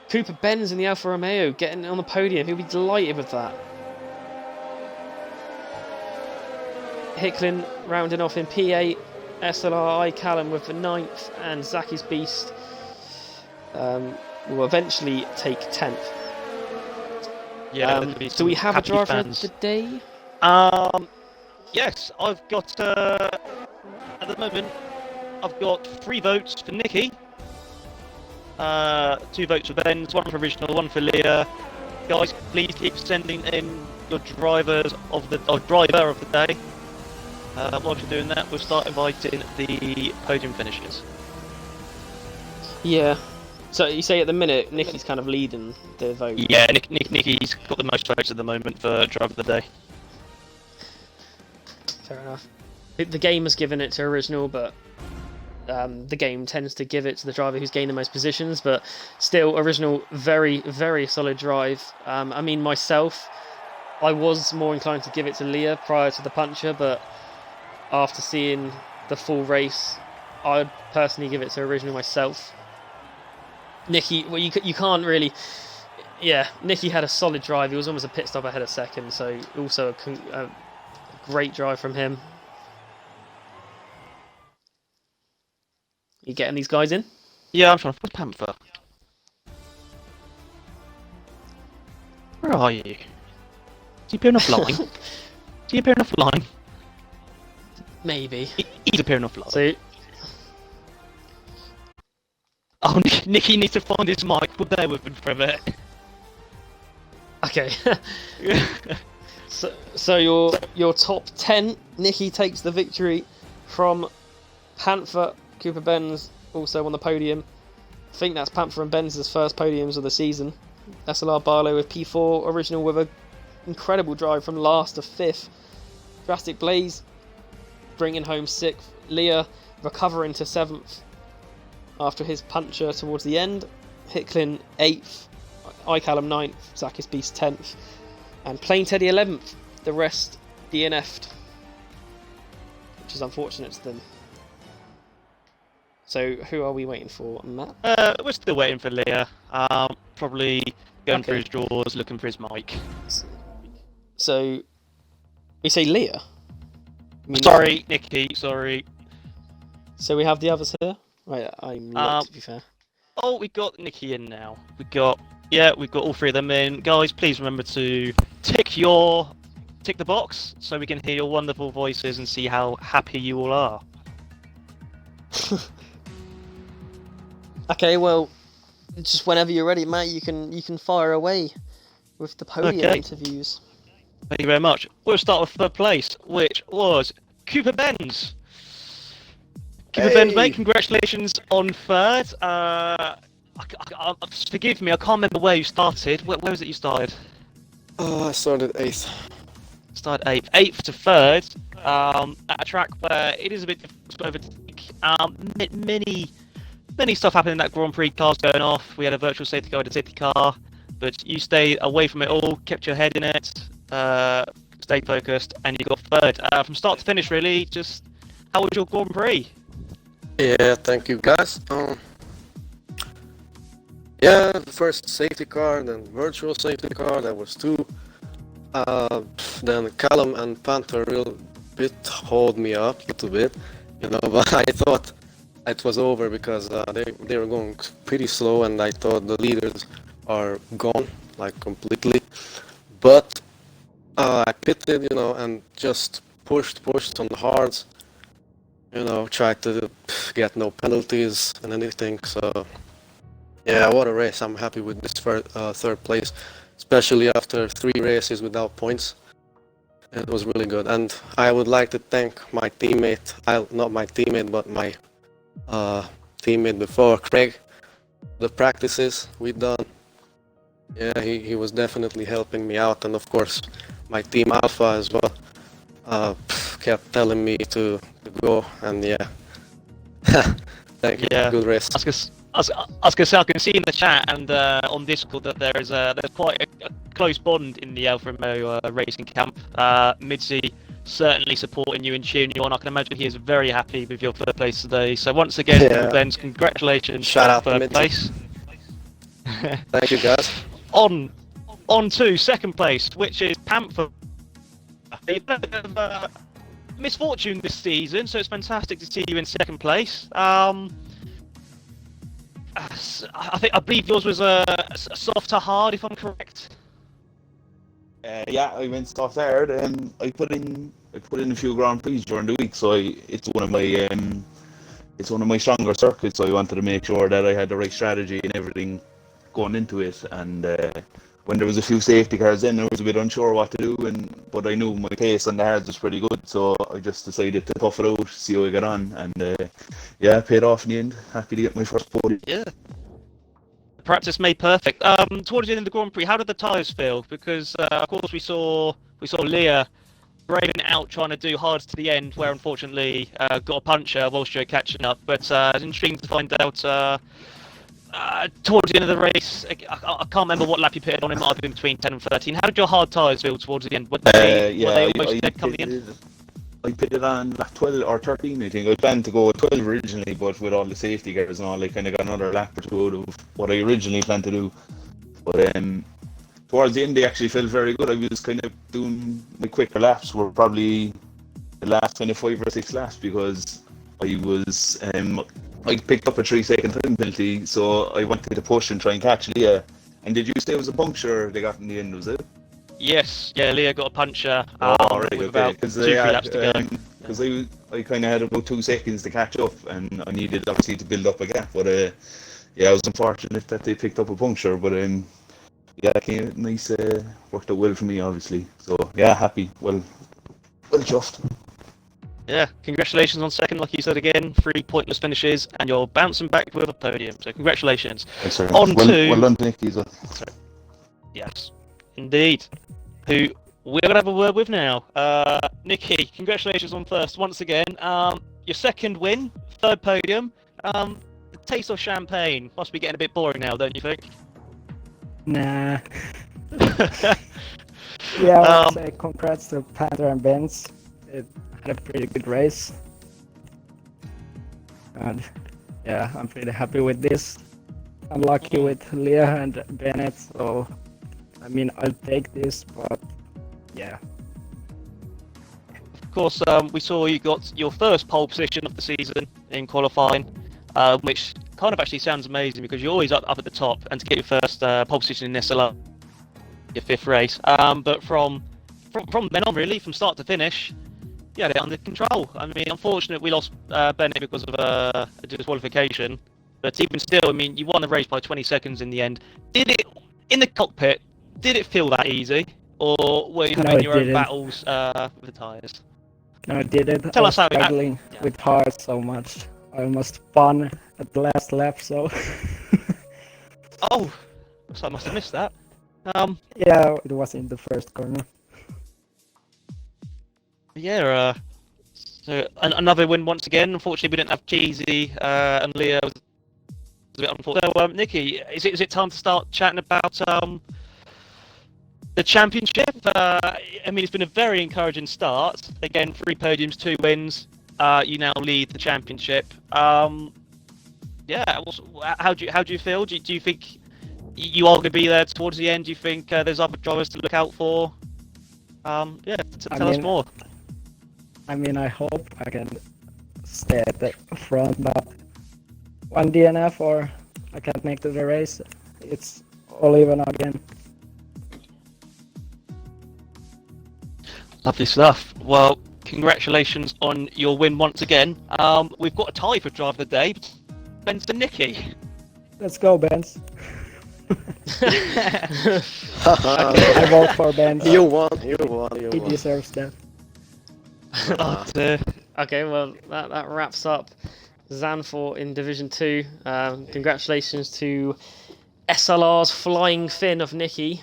Cooper Benz in the Alfa Romeo getting on the podium. He'll be delighted with that. Hicklin rounding off in P8, SLR Callum with the 9th, and Zacky's Beast will eventually take 10th. Yeah, do we have a driver of the day? Yes, I've got at the moment I've got 3 votes for Nicky, 2 votes for Benz, 1 for Original, 1 for Leah. Guys, please keep sending in your driver of the day. Whilst you're doing that, we'll start inviting the podium finishers. Yeah. So you say at the minute Nicky's kind of leading the vote. Yeah, Nicky's got the most votes at the moment for driver of the day. Fair enough. The game has given it to Original, but the game tends to give it to the driver who's gained the most positions. But still, Original, very, very solid drive. I mean, myself, I was more inclined to give it to Leah prior to the puncher, but after seeing the full race, I'd personally give it to Original myself. Nicky, well, you can't really... Yeah, Nicky had a solid drive. He was almost a pit stop ahead of second, so also a great drive from him. You getting these guys in? Yeah, I'm trying to find Panther. Where are you? Is he appearing offline? Is he appearing offline? Maybe. He's appearing offline. So... Oh, Nicky needs to find his mic. We'll bear with him for a bit. Okay. So your top 10, Nicky takes the victory from Panther. Cooper Benz also on the podium. I think that's Panther and Benz's first podiums of the season. SLR Barlow with P4. Original with an incredible drive from last to 5th. Drastic Blaze bringing home 6th. Leah recovering to 7th after his puncher towards the end. Hicklin 8th. iCallum 9th. Zacky's Beast 10th. And Plain Teddy 11th. The rest DNF'd, which is unfortunate to them. So who are we waiting for, Matt? We're still waiting for Leah. Probably going through Okay. his drawers, looking for his mic. So you say Leah? I mean, Sorry, Nikki. Sorry. So we have the others here. Right, I'm locked, to be fair. Oh, we got Nikki in now. We've got all three of them in. Guys, please remember to tick the box so we can hear your wonderful voices and see how happy you all are. Okay, well, just whenever you're ready, Matt, you can fire away with the podium interviews. Thank you very much. We'll start with third place, which was Cooper Benz. Cooper Benz, mate, congratulations on third. Forgive me, I can't remember where you started. Where was it you started? I started 8th. Started 8th. 8th to 3rd, at a track where it is a bit difficult to overtake. Many stuff happened in that Grand Prix, cars going off. We had a virtual safety car with a safety car, but you stayed away from it all, kept your head in it, stayed focused, and you got 3rd. From start to finish, really, just how was your Grand Prix? Yeah, thank you guys. Yeah, the first safety car, then virtual safety car, that was 2. Then Callum and Panther a little bit hold me up a little bit, but I thought it was over because they were going pretty slow and I thought the leaders are gone, like completely. But I pitted, and just pushed on the hards, tried to get no penalties and anything, so yeah, what a race. I'm happy with this third place, especially after 3 races without points. It was really good, and I would like to thank my teammate, not my teammate, but my teammate before, Craig. The practices we done, yeah, he was definitely helping me out, and of course my team Alpha as well kept telling me to go, and yeah, thank you. Yeah. Good race. I was gonna say, I can see in the chat and on Discord that there's quite a close bond in the Alfa Romeo racing camp. Midzi certainly supporting you and cheering you on. I can imagine he is very happy with your third place today. So once again, Benz, congratulations. Shout out to third place. Thank you, guys. On to second place, which is Panther. A bit of misfortune this season, so it's fantastic to see you in second place. I believe yours was a soft to hard, if I'm correct. Yeah, I went soft hard, and I put in a few Grand Prix during the week, so it's one of my stronger circuits. So I wanted to make sure that I had the right strategy and everything going into it. And when there was a few safety cars in, I was a bit unsure what to do, but I knew my pace on the hards was pretty good, so I just decided to tough it out, see how I got on, and yeah, paid off in the end. Happy to get my first podium. Yeah. Practice made perfect. Towards the end of the Grand Prix, how did the tyres feel? Because of course we saw Leah braving out, trying to do hards to the end, where unfortunately got a puncture whilst you were catching up. But it's interesting to find out. Towards the end of the race, I can't remember what lap you pitted on. It might have been between 10 and 13. How did your hard tyres feel towards the end? Were they almost dead coming in? I pitted on lap 12 or 13, I think. I planned to go 12 originally, but with all the safety cars and all, I kind of got another lap or 2 out of what I originally planned to do. But towards the end, they actually felt very good. I was kind of doing my quicker laps, were probably the last kind of 5 or 6 laps, because I picked up a 3-second time penalty, so I wanted to push and try and catch Leah. And did you say it was a puncture they got in the end, was it? Yes, yeah, Leah got a puncture with about 2-3 laps to go. Because I kind of had about 2 seconds to catch up, and I needed obviously to build up a gap. But yeah, I was unfortunate that they picked up a puncture. But yeah, it came nice, worked out well for me, obviously. So yeah, happy, well chuffed. Yeah, congratulations on second, like you said again. 3 pointless finishes, and you're bouncing back with a podium. So congratulations. Thanks, sir. On to well done, Nicky, as well. Yes, indeed. Who we're gonna have a word with now. Nikki, congratulations on first once again. Your second win, third podium. The taste of champagne must be getting a bit boring now, don't you think? Nah. Yeah, I would say congrats to Panther and Benz. It had a pretty good race. And yeah, I'm pretty happy with this. I'm lucky with Leah and Bennett, so I mean, I'll take this, but yeah. Of course, we saw you got your first pole position of the season in qualifying, which kind of actually sounds amazing because you're always up at the top, and to get your first pole position in SLR, your 5th race. But from then on, really, from start to finish, you had it under control. I mean, unfortunately, we lost Bennett because of a disqualification. But even still, I mean, you won the race by 20 seconds in the end. Did it, in the cockpit, did it feel that easy? Or were you No, having it your own didn't. battles with the tyres? No, I didn't. Tell I us was how it struggling yeah. with hard so much. I almost spun at the last lap, so Oh, so I must have missed that. yeah, it was in the first corner. Yeah, so another win once again. Unfortunately, we didn't have Cheesy and Leo. Was a bit unfortunate. So, Nikki, is it time to start chatting about the championship? I mean, it's been a very encouraging start. Again, 3 podiums, 2 wins. You now lead the championship. Yeah, how do you feel? Do you think you are going to be there towards the end? Do you think there's other drivers to look out for? Yeah, tell us more. I mean, I hope I can stay at the front, but 1 DNF or I can't make to the race. It's all even again. Lovely stuff. Well, congratulations on your win once again. We've got a tie for driver of the day, Ben's and Nikki. Let's go, Benz. Okay. I vote for Benz. You won. He deserves that. Okay, well, that wraps up Zandvoort in Division 2. Congratulations to SLR's Flying Fin of Nikki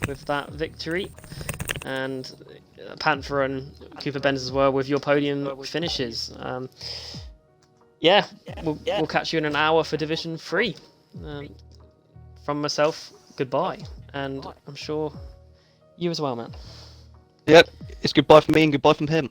with that victory. And Panther and Cooper Benz as well with your podium finishes. We'll catch you in an hour for Division 3. From myself, goodbye. And I'm sure you as well, man. Yep, it's goodbye from me and goodbye from him.